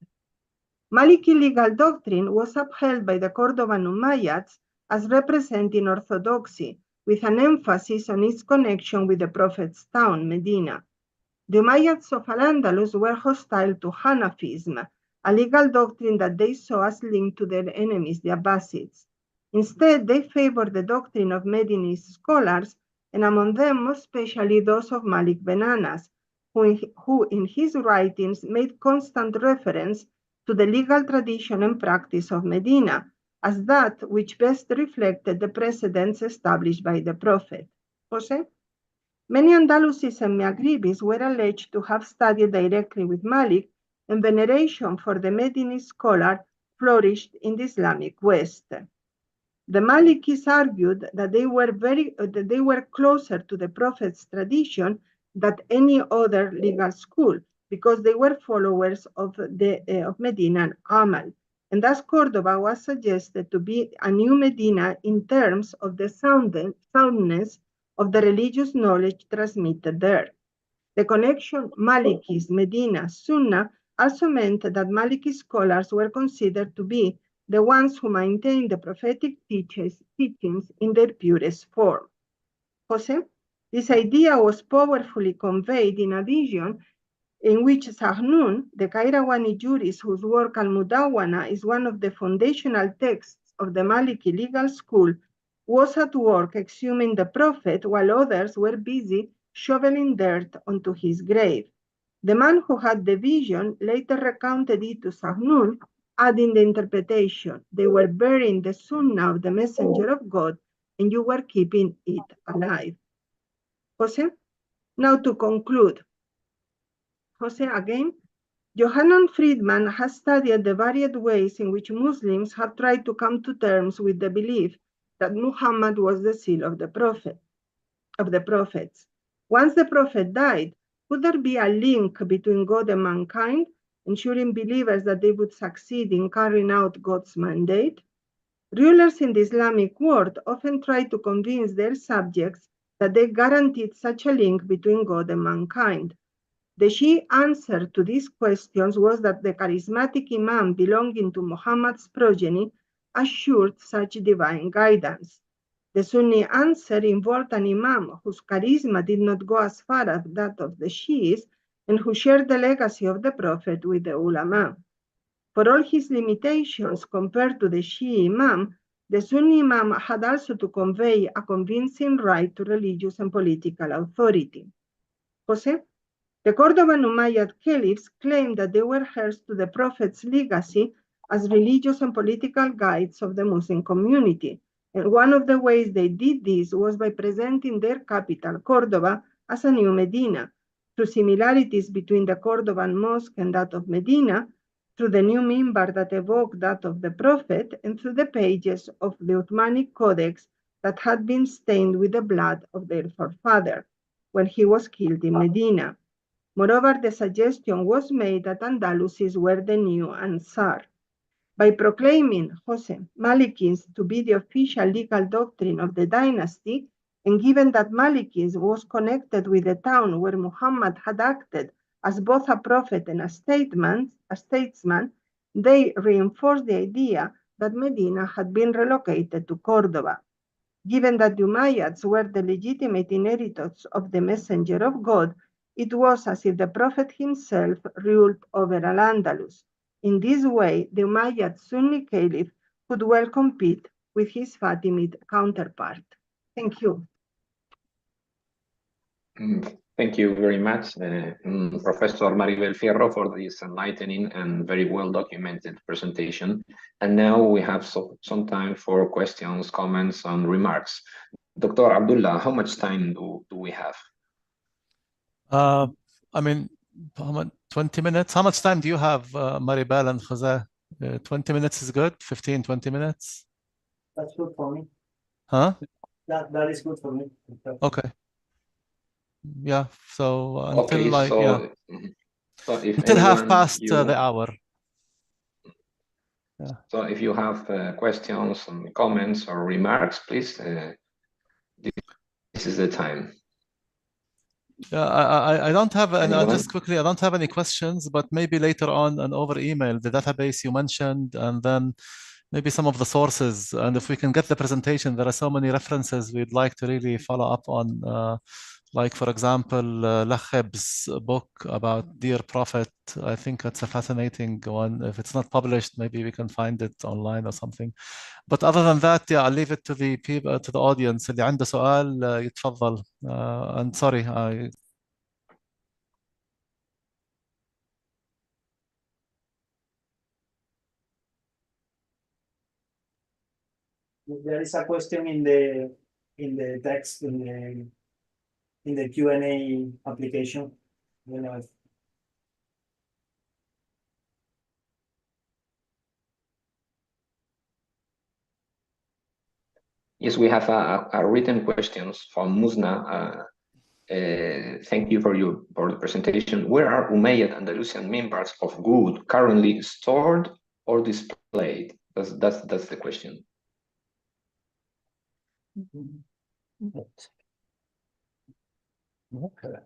S4: Maliki legal doctrine was upheld by the Cordoban Umayyads as representing orthodoxy, with an emphasis on its connection with the Prophet's town, Medina. The Umayyads of al-Andalus were hostile to Hanafism, a legal doctrine that they saw as linked to their enemies, the Abbasids. Instead, they favored the doctrine of Medinese scholars, and among them, especially those of Malik ben Anas, who in his writings made constant reference to the legal tradition and practice of Medina, as that which best reflected the precedents established by the Prophet. Jose? Many Andalusis and Maghribis were alleged to have studied directly with Malik, and veneration for the Medinese scholar flourished in the Islamic West. The Malikis argued that they were closer to the Prophet's tradition than any other legal school, because they were followers of Medina and Amal. And thus Cordoba was suggested to be a new Medina in terms of the soundness of the religious knowledge transmitted there. The connection Malikis, Medina, Sunnah also meant that Maliki scholars were considered to be the ones who maintained the prophetic teachings in their purest form. Jose, this idea was powerfully conveyed in a vision in which Sahnun, the Qayrawani jurist whose work Al-Mudawwana is one of the foundational texts of the Maliki legal school, was at work exhuming the Prophet while others were busy shoveling dirt onto his grave. The man who had the vision later recounted it to Sahnun, adding the interpretation: they were burying the Sunnah of the Messenger of God, and you were keeping it alive. Jose, now to conclude. Jose, again, Johannan Friedman has studied the varied ways in which Muslims have tried to come to terms with the belief that Muhammad was the seal of the prophets. Once the Prophet died, could there be a link between God and mankind, ensuring believers that they would succeed in carrying out God's mandate? Rulers in the Islamic world often try to convince their subjects that they guaranteed such a link between God and mankind. The Shia answer to these questions was that the charismatic imam belonging to Muhammad's progeny assured such divine guidance. The Sunni answer involved an imam whose charisma did not go as far as that of the Shiis and who shared the legacy of the Prophet with the ulama. For all his limitations compared to the Shia imam, The Sunni Imam had also to convey a convincing right to religious and political authority. Jose? The Cordoban Umayyad caliphs claimed that they were heirs to the Prophet's legacy as religious and political guides of the Muslim community. And one of the ways they did this was by presenting their capital, Cordoba, as a new Medina, through similarities between the Cordoban mosque and that of Medina, through the new mimbar that evoked that of the Prophet, and through the pages of the Uthmanic Codex that had been stained with the blood of their forefather when he was killed in Medina. Moreover, the suggestion was made that Andalusis were the new Ansar. By proclaiming Jose Malikis to be the official legal doctrine of the dynasty, and given that Malikis was connected with the town where Muhammad had acted as both a prophet and a statesman, they reinforced the idea that Medina had been relocated to Cordoba. Given that the Umayyads were the legitimate inheritors of the messenger of God, it was as if the Prophet himself ruled over al-Andalus. In this way, the Umayyad Sunni Caliph could well compete with his Fatimid counterpart. Thank you.
S2: Thank you very much, Professor Maribel Fierro, for this enlightening and very well documented presentation. And now we have some time for questions, comments, and remarks. Dr. Abdullah, how much time do we have?
S1: I mean, 20 minutes. How much time do you have, Maribel and Jose? 20 minutes is good? 15, 20 minutes?
S3: That's good for me.
S1: Huh?
S3: That is good for me.
S1: Okay. Yeah, so until
S2: Okay,
S1: like,
S2: so,
S1: yeah.
S2: So if
S1: Until half
S2: anyone,
S1: past the hour. Yeah.
S2: So if you have questions and comments or remarks, please, this is the time.
S1: Yeah, I don't have, and
S2: Anyone?
S1: just quickly, I don't have any questions, but maybe later on and over email, the database you mentioned, and then maybe some of the sources. And if we can get the presentation, there are so many references we'd like to really follow up on. Like, for example, Lakheb's book about Dear Prophet. I think it's a fascinating one. If it's not published, maybe we can find it online or something. But other than that, yeah, I'll leave it to the people, to the audience. اللي عنده سؤال يتفضل. And sorry,
S3: There is a question in the text in the Q&A application. You know,
S2: Yes, we have a written questions from Musna. Thank you for the presentation. Where are Umayyad Andalusian members of good currently stored or displayed? That's the question.
S3: okay.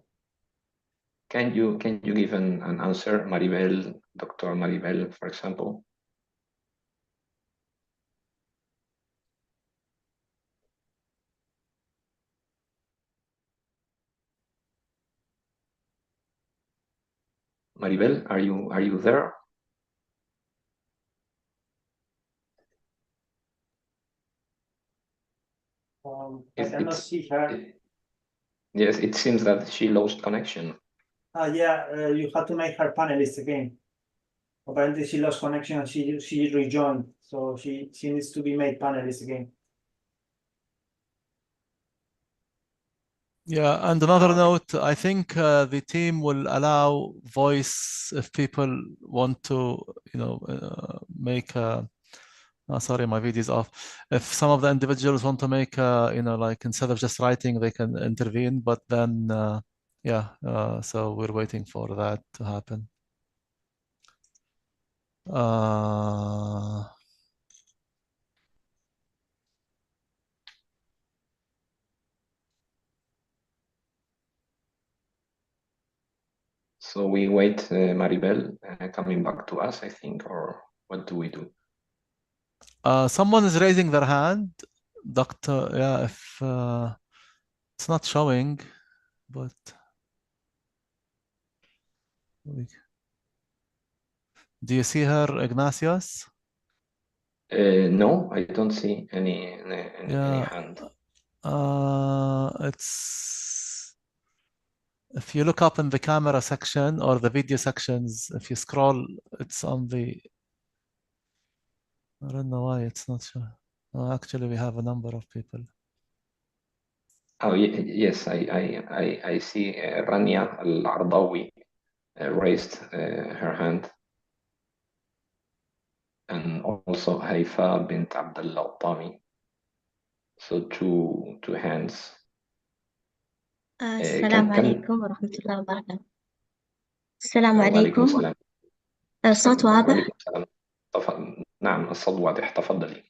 S2: Can you give an answer, Maribel, Dr. Maribel, for example? Maribel, are you there?
S3: I cannot see her.
S2: Yes, it seems that she lost connection.
S3: Yeah, you have to make her panelist again. Apparently she lost connection and she rejoined, so she needs to be made panelist again.
S1: yeah, and another note, I think the team will allow voice if people want to, make a, sorry, my video is off. If some of the individuals want to make, like instead of just writing, they can intervene, but then, yeah, so we're waiting for that to happen.
S2: So we wait Maribel coming back to us, I think, or what do we do?
S1: Someone is raising their hand. Doctor, yeah, if it's not showing, but do you see her, Ignatius?
S2: No, I don't see any
S1: Yeah.
S2: hand.
S1: It's if you look up in the camera section or the video sections, if you scroll, it's on the. I don't know why it's not showing. Oh, actually, we have a number of people.
S2: Oh, yes, I see Rania Al-Ardawi raised her hand, and also Haifa bint Abdullah Al-Tami. So two hands.
S5: السلام عليكم ورحمة الله وبركاته. السلام
S2: وعليكم
S5: عليكم.
S2: السلام.
S5: الصوت واضح؟
S2: وعليكم السلام. نعم، الصوت واضح، تفضلي.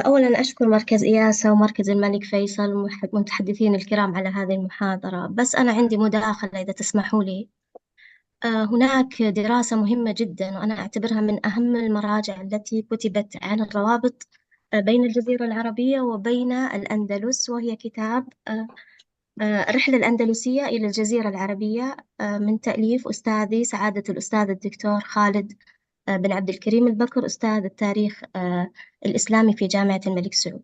S5: أولا أشكر مركز إياسا ومركز الملك فيصل والمتحدثين الكرام على هذه المحاضرة. بس أنا عندي مداخلة إذا تسمحوا لي. هناك دراسة مهمة جدا وأنا أعتبرها من أهم المراجع التي كتبت عن الروابط بين الجزيرة العربية وبين الأندلس، وهي كتاب الرحلة الأندلسية إلى الجزيرة العربية من تأليف أستاذي سعادة الأستاذ الدكتور خالد بن عبد الكريم البكر، أستاذ التاريخ الإسلامي في جامعة الملك سعود.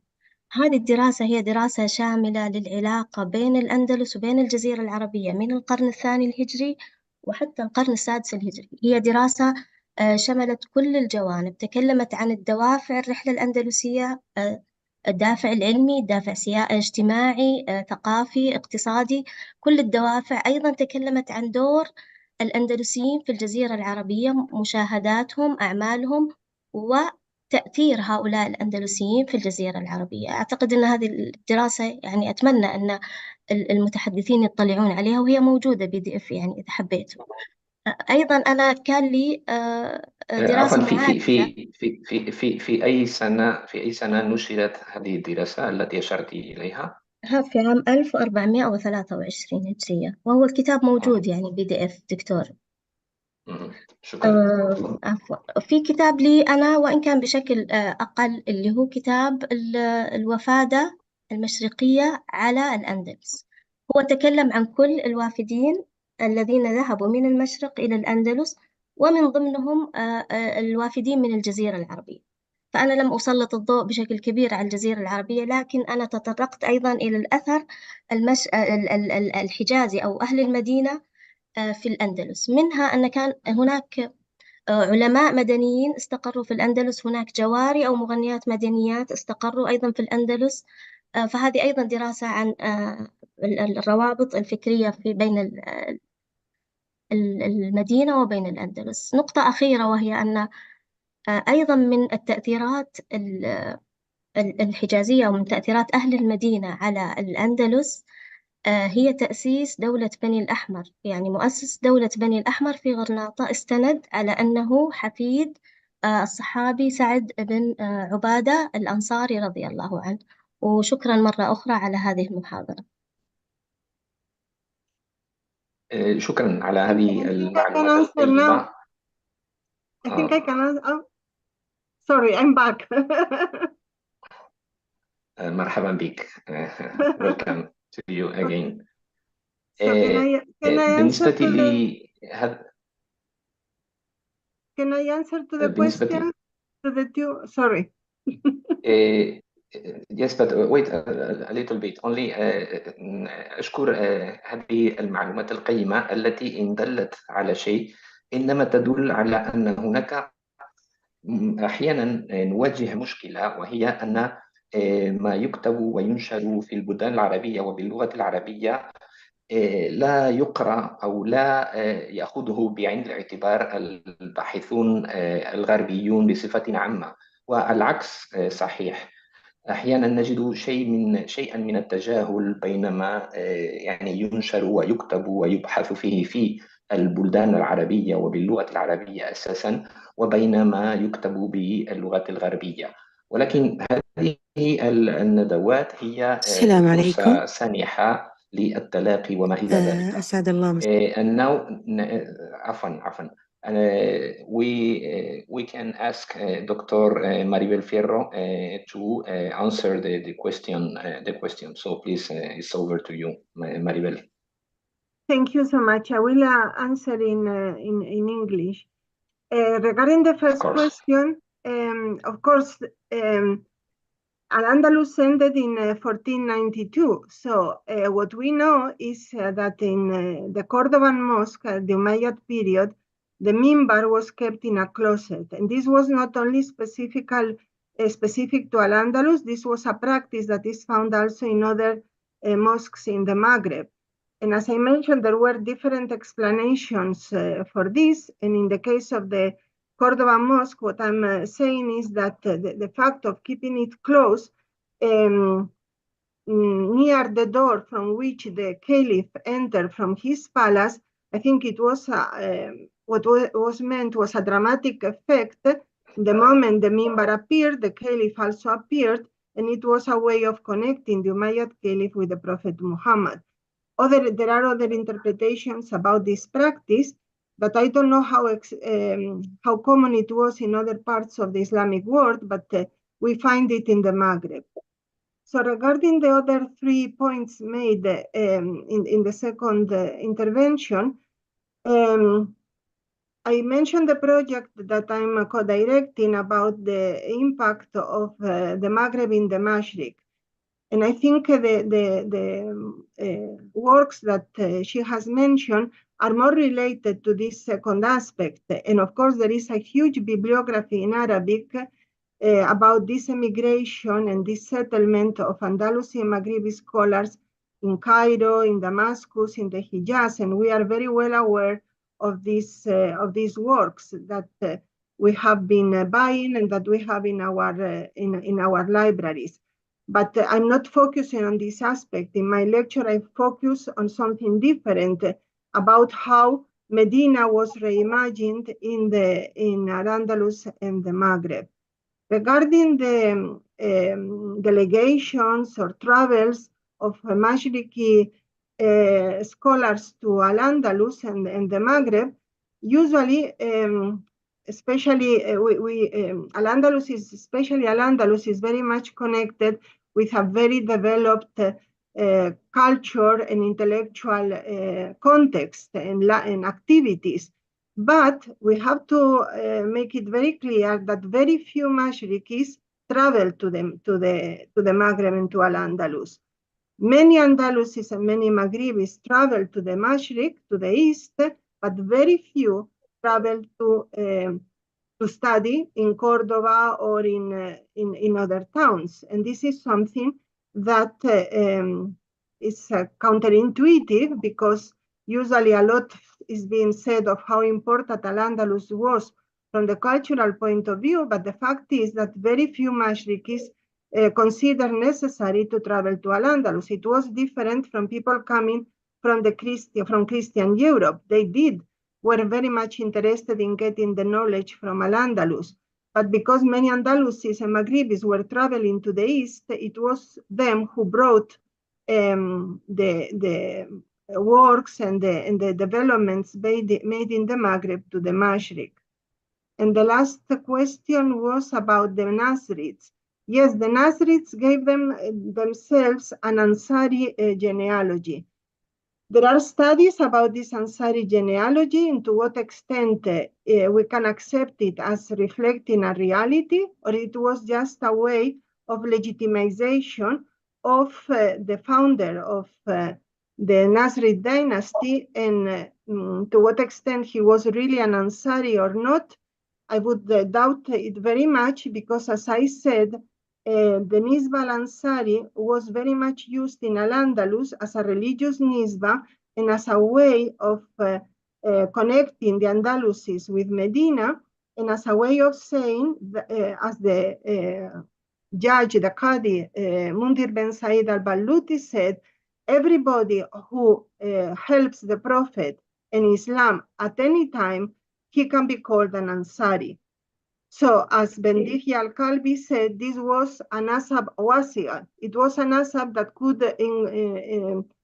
S5: هذه الدراسة هي دراسة شاملة للعلاقة بين الأندلس وبين الجزيرة العربية من القرن الثاني الهجري وحتى القرن السادس الهجري. هي دراسة شملت كل الجوانب، تكلمت عن الدوافع الرحلة الأندلسية، الدافع العلمي، الدافع اجتماعي، ثقافي، اقتصادي، كل الدوافع. أيضا تكلمت عن دور الأندلسيين في الجزيرة العربية، مشاهداتهم، أعمالهم، وتأثير هؤلاء الأندلسيين في الجزيرة العربية. أعتقد أن هذه الدراسة يعني أتمنى أن المتحدثين يطلعون عليها، وهي موجودة PDF يعني إذا حبيتوا. أيضا أنا كان لي دراسة
S2: عفوا،
S5: معادلة.
S2: في أي سنة نشرت هذه الدراسة التي أشرت إليها؟
S5: في عام 1423 هجرية، وهو الكتاب موجود يعني PDF دكتور.
S2: شكرا.
S5: عفوا. في كتاب لي أنا وإن كان بشكل أقل، اللي هو كتاب الوفادة المشرقية على الأندلس. هو تكلم عن كل الوافدين الذين ذهبوا من المشرق إلى الأندلس، ومن ضمنهم الوافدين من الجزيرة العربية. فأنا لم أسلط الضوء بشكل كبير على الجزيرة العربية، لكن أنا تطرقت أيضا إلى الأثر الحجازي أو أهل المدينة في الأندلس. منها أن كان هناك علماء مدنيين استقروا في الأندلس، هناك جواري أو مغنيات مدنيات استقروا أيضا في الأندلس. فهذه أيضا دراسة عن الروابط الفكرية في بين المدينة وبين الأندلس. نقطة أخيرة وهي أن أيضا من التأثيرات الحجازية ومن تأثيرات أهل المدينة على الأندلس هي تأسيس دولة بني الأحمر. يعني مؤسس دولة بني الأحمر في غرناطة استند على أنه حفيد الصحابي سعد بن عبادة الأنصاري رضي الله عنه. وشكرا مرة أخرى على هذه المحاضرة.
S2: شكرا على هذه
S4: I think I can
S2: المعلومات
S4: answer now.
S2: الطيبة.
S4: I think I can answer. Oh, sorry, I'm back.
S2: مرحبا بك. Welcome to you again.
S4: So can I answer
S2: بالنسبة
S4: to the
S2: لي
S4: can I answer to the
S2: بالنسبة
S4: question to the two? Sorry.
S2: Yes, but wait a little bit only. أشكر هذه المعلومات القيمة التي إن دلت على شيء إنما تدل على أن هناك أحيانا نواجه مشكلة، وهي أن ما يكتب وينشر في البلدان العربية وباللغة العربية لا يقرأ أو لا يأخذه بعين الاعتبار الباحثون الغربيون بصفة عامة، والعكس صحيح. أحيانا نجد شيئا من التجاهل بين ما يعني ينشر ويكتب ويبحث فيه في البلدان العربية وباللغة العربية أساسا، وبين ما يكتب باللغة الغربية. ولكن هذه الندوات هي
S6: السلام
S2: فرصة
S6: عليكم.
S2: سانحة للتلاقي وما إلى ذلك.
S6: أسعد الله مساء.
S2: عفوا. We can ask Dr. Maribel Fierro to answer the question. So please, it's over to you, Maribel.
S4: Thank you so much. I will answer in English. Regarding the first question, of course, al-Andalus ended in 1492. So what we know is that in the Cordoban mosque, the Umayyad period, the mimbar was kept in a closet. And this was not only specific to al-Andalus, this was a practice that is found also in other mosques in the Maghreb. And as I mentioned, there were different explanations for this. And in the case of the Cordoba Mosque, what I'm saying is that the fact of keeping it close near the door from which the caliph entered from his palace, I think it was what was meant was a dramatic effect. The moment the mimbar appeared, the caliph also appeared, and it was a way of connecting the Umayyad caliph with the Prophet Muhammad. There are other interpretations about this practice, but I don't know how common it was in other parts of the Islamic world, but we find it in the Maghreb. So regarding the other 3 points made in the second intervention, I mentioned the project that I'm co-directing about the impact of the Maghreb in the Mashriq. And I think the works that she has mentioned are more related to this second aspect. And of course, there is a huge bibliography in Arabic about this emigration and this settlement of Andalusian Maghrebi scholars in Cairo, in Damascus, in the Hijaz, and we are very well aware of these works that we have been buying and that we have in our libraries. But I'm not focusing on this aspect. In my lecture, I focus on something different about how Medina was reimagined in Al-Andalus and the Maghreb. Regarding the delegations or travels of Mashriqi scholars to Al-Andalus and the Maghreb, usually, especially Al-Andalus is very much connected with a very developed culture and intellectual context and activities. But we have to make it very clear that very few Mashriqis travel to the Maghreb and to Al-Andalus. Many Andalusis and many Maghribis travel to the Mashriq, to the east, but very few travel to study in Cordoba or in other towns. And this is something that is counterintuitive, because usually a lot is being said of how important Al-Andalus was from the cultural point of view, but the fact is that very few Mashriqis consider necessary to travel to Al-Andalus. It was different from people coming from Christian Europe. They were very much interested in getting the knowledge from Al-Andalus. But because many Andalusis and Maghribis were traveling to the east, it was them who brought the works and the developments made in the Maghreb to the Mashriq. And the last question was about the Nasrids. Yes, the Nasrids gave themselves an Ansari genealogy. There are studies about this Ansari genealogy and to what extent we can accept it as reflecting a reality, or it was just a way of legitimization of the founder of the Nasrid dynasty, and to what extent he was really an Ansari or not. I would doubt it very much, because as I said, the Nisba al-Ansari was very much used in Al-Andalus as a religious Nisba and as a way of connecting the Andalusis with Medina, and as a way of saying, as the judge, the Qadi, Mundir ben Said al-Balluti said, everybody who helps the Prophet and Islam at any time, he can be called an Ansari. So as Bendihi al-Kalbi said, this was a nasab wasi'a. It was a nasab that could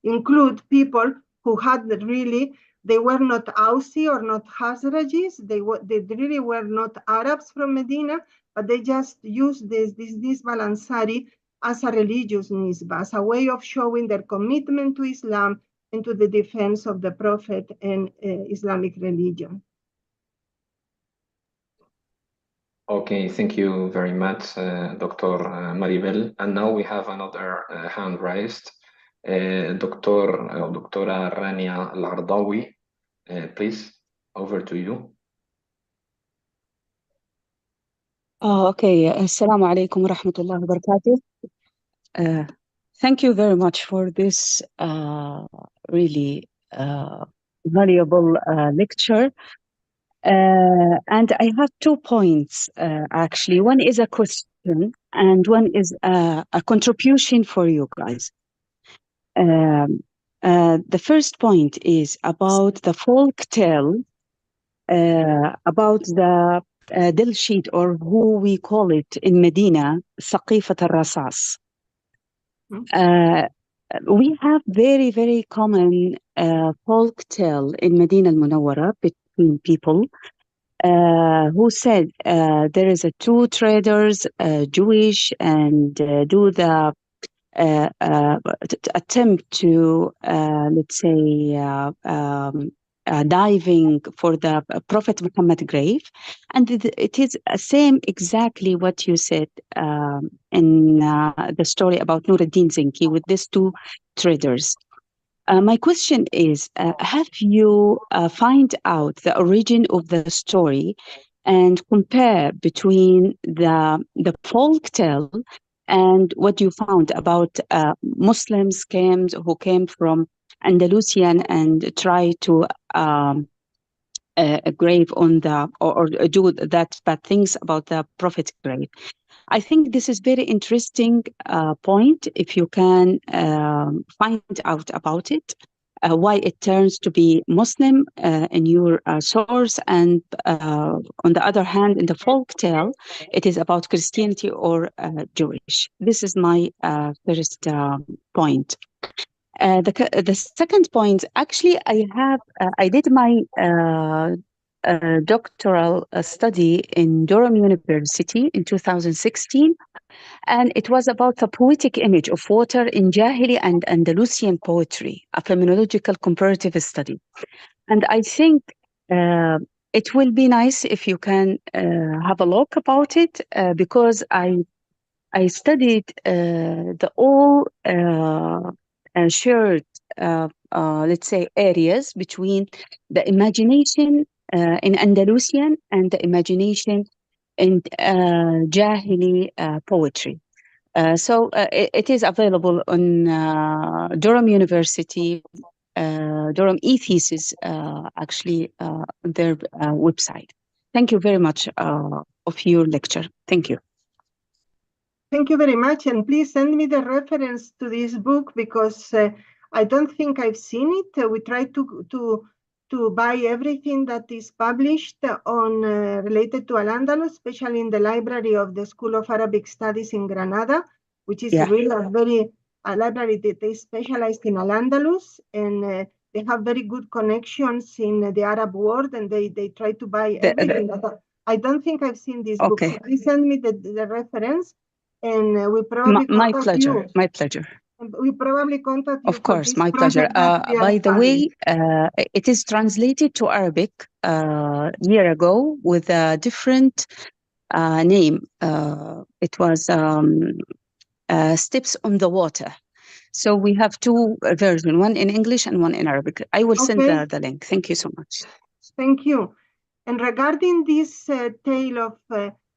S4: include people who had really, they were not Ausi or not Hazrajis, they really were not Arabs from Medina, but they just used this Nisba al-Ansari as a religious Nisba, as a way of showing their commitment to Islam and to the defense of the Prophet and Islamic religion.
S2: Okay, thank you very much, Dr. Maribel. And now we have another hand raised. Doctora Rania Lardawi, please, over to you.
S6: Okay. Assalamu alaikum wa rahmatullahi wa barakatuh. Thank you very much for this really valuable lecture. And I have 2 points, actually. One is a question and one is a contribution for you guys. The first point is about the folk tale, about the Dilshid, or who we call it in Medina, Saqifat al-Rasas. We have very, very common folk tale in Medina al-Munawwara between people who said there is a 2 traders, Jewish, and do the attempt to, let's say, diving for the Prophet Muhammad grave. And it is same exactly what you said in the story about Nuruddin Zinki with these 2 traders. My question is, have you find out the origin of the story and compare between the folk tale and what you found about Muslims who came from Andalusian and try to grave on the or do that bad things about the Prophet's grave? I think this is very interesting point. If you can find out about it, why it turns to be Muslim in your source, and on the other hand, in the folk tale, it is about Christianity or Jewish. This is my first point. The second point, actually, I did my doctoral study in Durham University in 2016, and it was about the poetic image of water in Jahili and Andalusian poetry, a phenomenological comparative study. And I think it will be nice if you can have a look about it, because I studied the all shared, let's say, areas between the imagination in Andalusian and the imagination in Jahili poetry. So it is available on Durham University, Durham e-thesis, actually, their website. Thank you very much of your lecture. Thank you.
S4: Thank you very much, and please send me the reference to this book, because I don't think I've seen it. We try to buy everything that is published on related to al-Andalus, especially in the library of the School of Arabic Studies in Granada, which is really a library that is specialized in al-Andalus, and they have very good connections in the Arab world, and they try to buy everything. I don't think I've seen this book. So please send me the reference, and we probably
S6: my pleasure. My pleasure.
S4: We probably contact you.
S6: Of course, my pleasure. By the way, it is translated to Arabic a year ago with a different name. It was Steps on the Water. So we have 2 versions, one in English and one in Arabic. I will send the link. Thank you so much.
S4: Thank you. And regarding this tale of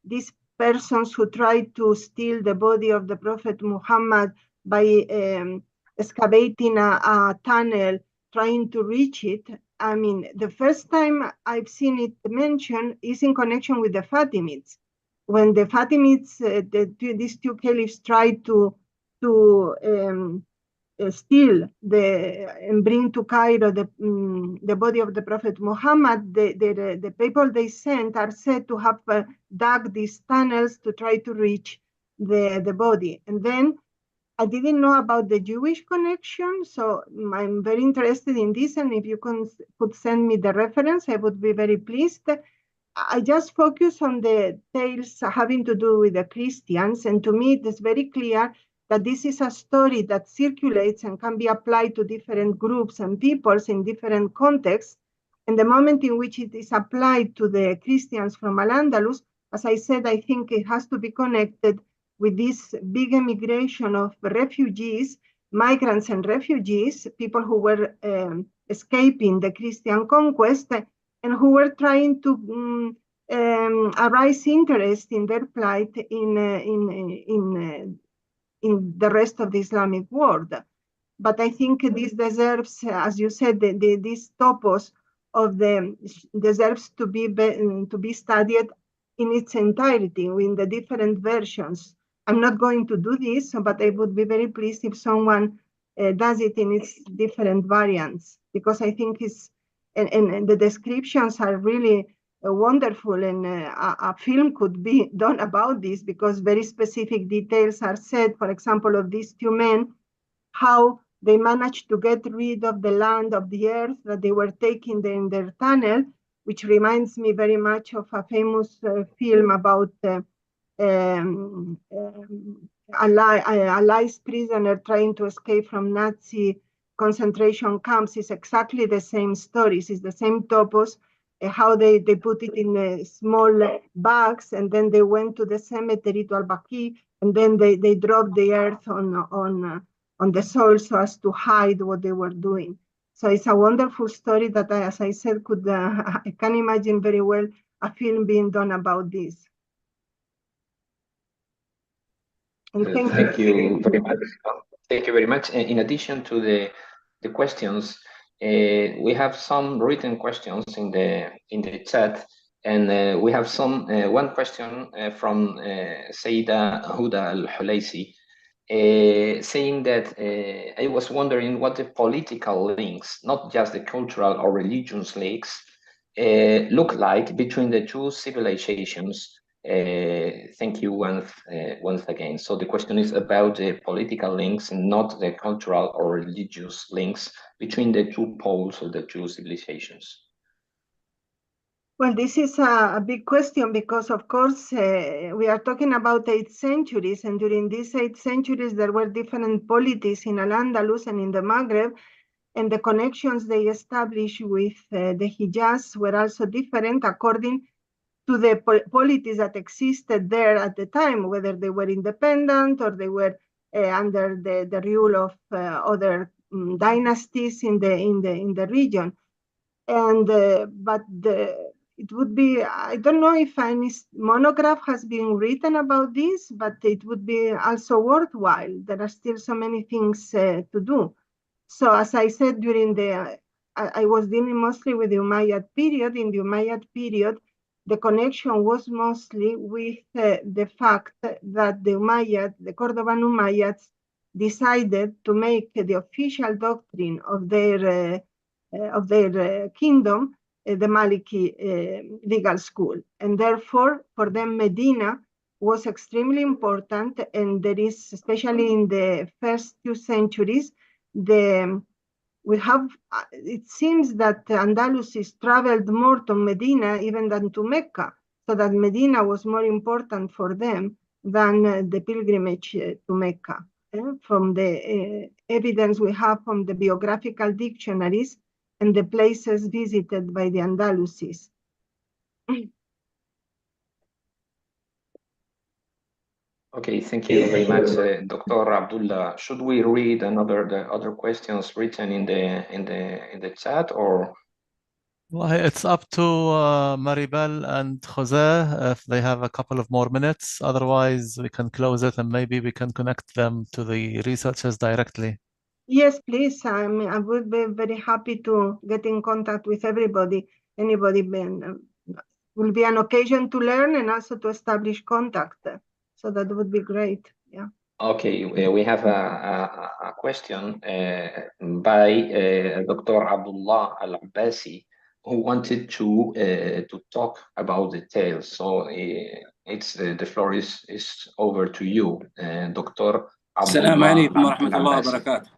S4: these persons who tried to steal the body of the Prophet Muhammad by excavating a tunnel, trying to reach it, I mean, the first time I've seen it mentioned is in connection with the Fatimids. When the Fatimids, these 2 caliphs, tried to steal and bring to Cairo the body of the Prophet Muhammad, the people they sent are said to have dug these tunnels to try to reach the body. And then I didn't know about the Jewish connection, so I'm very interested in this, and if you could send me the reference, I would be very pleased. I just focus on the tales having to do with the Christians, and to me it is very clear that this is a story that circulates and can be applied to different groups and peoples in different contexts. And the moment in which it is applied to the Christians from al-Andalus, as I said, I think it has to be connected with this big immigration of refugees, migrants and refugees, people who were escaping the Christian conquest and who were trying to arise interest in their plight in the rest of the Islamic world. But I think this deserves, as you said, this topos of the deserves to be studied in its entirety, in the different versions. I'm not going to do this, but I would be very pleased if someone does it in its different variants, because I think it's, and the descriptions are really wonderful, and a film could be done about this, because very specific details are said, for example, of these two men, how they managed to get rid of the land, of the earth that they were taking in their tunnel, which reminds me very much of a famous film about Allies prisoner trying to escape from Nazi concentration camps. Is exactly the same stories, it's the same topos, how they put it in small bags, and then they went to the cemetery, to Al-Baqi, and then they dropped the earth on the soil so as to hide what they were doing. So it's a wonderful story that, as I said, I can imagine very well a film being done about this. And
S2: thank you very much. Thank you very much. In addition to the questions, we have some written questions in the chat, and we have one question from Sayyida Huda Al-Hulaisi, saying that I was wondering what the political links, not just the cultural or religious links, look like between the two civilizations. Thank you once again. So the question is about the political links and not the cultural or religious links between the two poles of the two civilizations.
S4: Well, this is a big question, because, of course, we are talking about 8 centuries, and during these 8 centuries, there were different polities in al-Andalus and in the Maghreb, and the connections they established with the Hijaz were also different according to the polities that existed there at the time, whether they were independent or they were under the rule of other dynasties in the region. And it would be, I don't know if any monograph has been written about this, but it would be also worthwhile. There are still so many things to do. So as I said, I was dealing mostly with the Umayyad period. In the Umayyad period, the connection was mostly with the fact that the Cordovan Umayyads decided to make the official doctrine of their kingdom the Maliki legal school. And therefore, for them, Medina was extremely important. And there is, especially in the first 2 centuries, it seems that Andalusis traveled more to Medina even than to Mecca, so that Medina was more important for them than the pilgrimage to Mecca. From the evidence we have from the biographical dictionaries and the places visited by the Andalusis.
S2: Okay, thank you very much, Dr. Abdullah. Should we read the other questions written in the chat, or?
S1: Well, it's up to Maribel and Jose if they have a couple of more minutes. Otherwise, we can close it and maybe we can connect them to the researchers directly.
S4: Yes, please. I would be very happy to get in contact with everybody. Anybody will be an occasion to learn and also to establish contact. So that would be great. Yeah.
S2: Okay, we have a question by Dr. Abdullah Al-Abbasi, who wanted to talk about the tales. So the floor is over to you, Dr.
S7: السلام عليكم ورحمة الله وبركاته.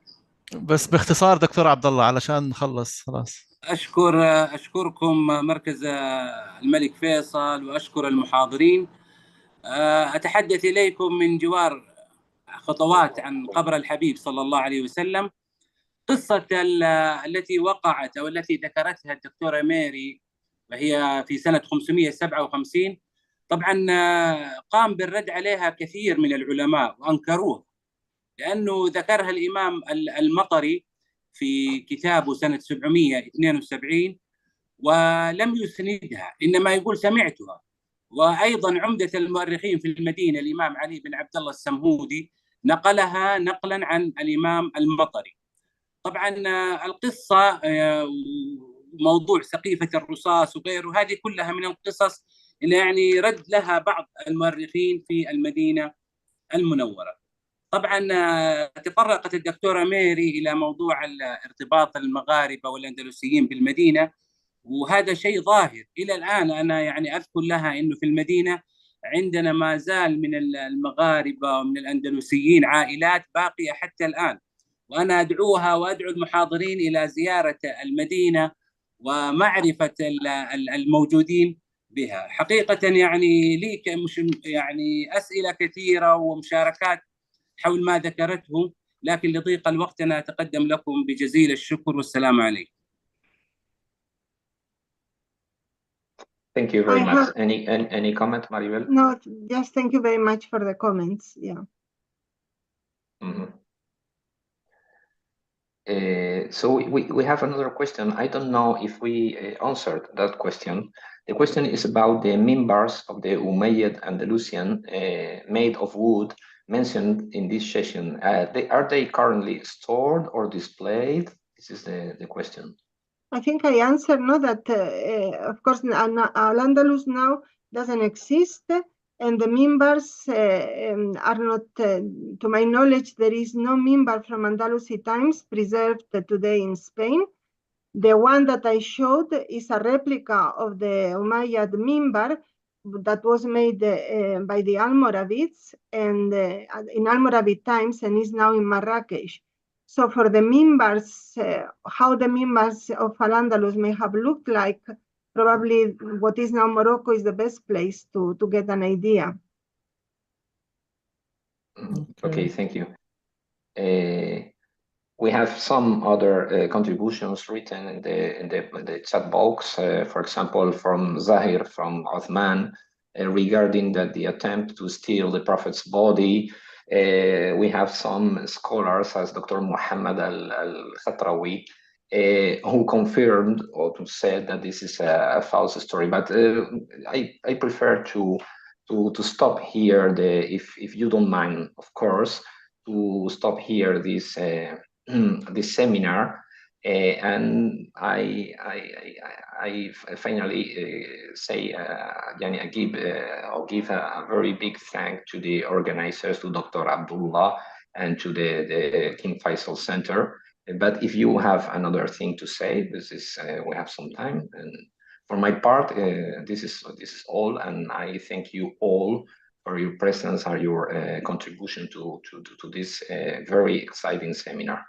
S1: بس باختصار دكتور عبد الله علشان نخلص خلاص.
S7: أشكركم مركز الملك فيصل، وأشكر المحاضرين. أتحدث إليكم من جوار خطوات عن قبر الحبيب صلى الله عليه وسلم. قصة التي وقعت أو التي ذكرتها الدكتورة ميري، وهي في سنة 557 طبعا قام بالرد عليها كثير من العلماء وأنكروه، لأنه ذكرها الإمام المطري في كتابه سنة 772 ولم يسندها، إنما يقول سمعتها. وأيضا عمدة المؤرخين في المدينة الإمام علي بن عبد الله السمهودي نقلها نقلا عن الإمام المطري. طبعا القصة موضوع سقيفة الرصاص وغيره، هذه كلها من القصص اللي يعني رد لها بعض المؤرخين في المدينة المنورة. طبعا تطرقت الدكتورة ميري إلى موضوع ارتباط المغاربة والأندلسيين بالمدينة، وهذا شيء ظاهر إلى الآن. أنا يعني أذكر لها أنه في المدينة عندنا ما زال من المغاربة ومن الأندلسيين عائلات باقية حتى الآن، وأنا أدعوها وأدعو المحاضرين إلى زيارة المدينة ومعرفة الموجودين بها. حقيقة يعني لي يعني أسئلة كثيرة ومشاركات حول ما ذكرته، لكن لضيق الوقت أنا أتقدم لكم بجزيل الشكر والسلام عليكم.
S2: Thank you very much. Any comment, Maribel?
S4: No, just thank you very much for the comments. Yeah.
S2: Mm-hmm. So we have another question. I don't know if we answered that question. The question is about the minbars of the Umayyad Andalusian made of wood mentioned in this session. Are they currently stored or displayed? This is the question.
S4: I think I answered, no, that of course al-Andalus now doesn't exist, and the minbars are not, to my knowledge, there is no minbar from Andalusi times preserved today in Spain. The one that I showed is a replica of the Umayyad minbar that was made by the Almoravids and in Almoravid times, and is now in Marrakesh. So for the minbars, how the minbars of Al-Andalus may have looked like, probably what is now Morocco is the best place to get an idea.
S2: Okay, thank you. We have some other contributions written in the chat box, for example, from Zahir, from Othman, regarding the attempt to steal the Prophet's body. We have some scholars, as Dr. Muhammad al-Khatrawi, who confirmed or to said that this is a false story. But I prefer to stop here, if you don't mind, of course, to stop here this this seminar, and I finally say I give a very big thank to the organizers, to Dr. Abdullah and to the King Faisal Center. But if you have another thing to say, this is we have some time. And for my part, this is all, and I thank you all for your presence and your contribution to this very exciting seminar.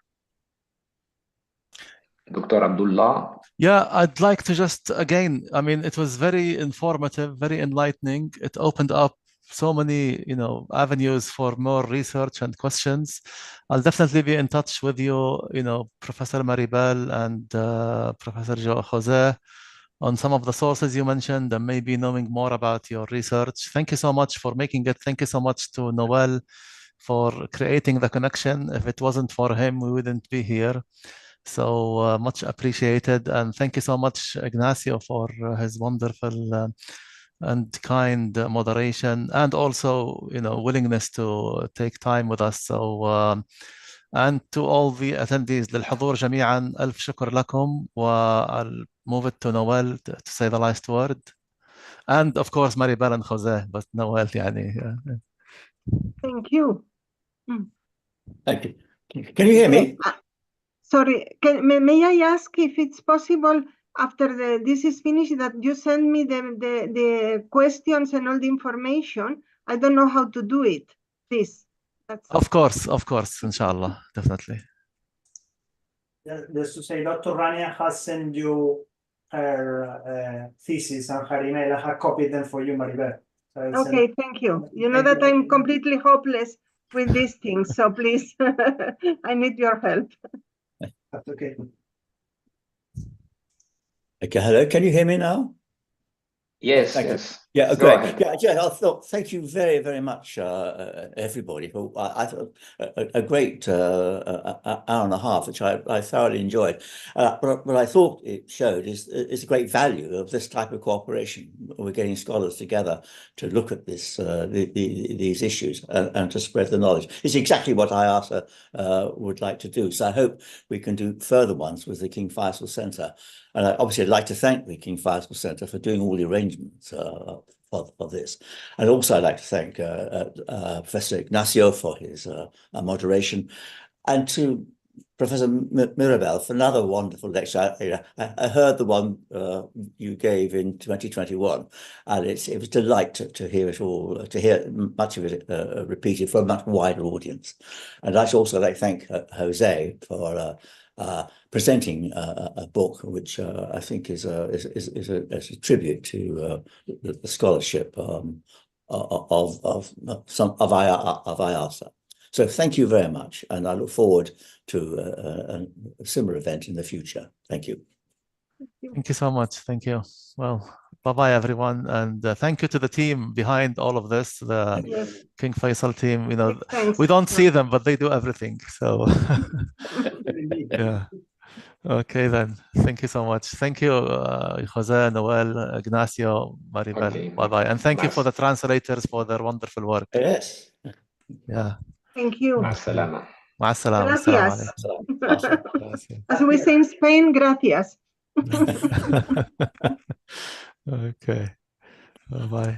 S2: Dr. Abdullah?
S1: Yeah, I'd like to just, again, I mean, it was very informative, very enlightening. It opened up so many, avenues for more research and questions. I'll definitely be in touch with you, Professor Maribel and Professor Jose, on some of the sources you mentioned and maybe knowing more about your research. Thank you so much for making it. Thank you so much to Noel for creating the connection. If it wasn't for him, we wouldn't be here. So much appreciated. And thank you so much, Ignacio, for his wonderful and kind moderation, and also, willingness to take time with us. So, and to all the attendees, للحضور جميعا, ألف شكر لكم. I'll move it to Noel to say the last word. And of course, Maribel and Jose, but Noel, يعني.
S4: Thank you.
S8: Thank you. Can you hear me?
S4: Sorry, may I ask if it's possible, after this is finished, that you send me the questions and all the information? I don't know how to do it. Please.
S1: Of course, inshallah, definitely.
S3: Just to say, Dr. Rania has sent you her thesis and her email. I have copied them for you, Maribel. So
S4: okay, thank you. You know that I'm completely hopeless with these things, so please, I need your help.
S3: That's okay.
S8: Okay, hello, can you hear me now?
S2: Yes, yes.
S8: Yeah,
S2: Go
S8: great.
S2: ahead.
S8: Yeah, I thought, thank you very, very much, everybody. I thought a great hour and a half, which I thoroughly enjoyed. But what I thought it showed is a great value of this type of cooperation. We're getting scholars together to look at this these issues and to spread the knowledge. It's exactly what IASA would like to do. So I hope we can do further ones with the King Faisal Centre. And obviously, I'd like to thank the King Faisal Centre for doing all the arrangements for this. And also, I'd like to thank Professor Ignacio for his moderation, and to Professor Mirabel for another wonderful lecture. I heard the one you gave in 2021, and it was a delight to hear it all, to hear much of it repeated for a much wider audience. And I'd also like to thank Jose for presenting a book which I think is a tribute to the scholarship of IASA. So thank you very much, and I look forward to a similar event in the future. Thank you.
S1: Thank you so much. Thank you. Well, bye-bye, everyone. And thank you to the team behind all of this, the King Faisal team. You know, we don't see them, but they do everything. So, yeah. Okay, then. Thank you so much. Thank you, Jose, Noel, Ignacio, Maribel.
S2: Okay.
S1: Bye-bye. And thank you for the translators for their wonderful work.
S8: Yes.
S1: Yeah.
S4: Thank you.
S2: مع السلامة.
S1: مع السلامة. السلام
S4: Gracias.
S1: عليكم.
S4: As we say in Spain, gracias.
S1: Okay. Bye-bye.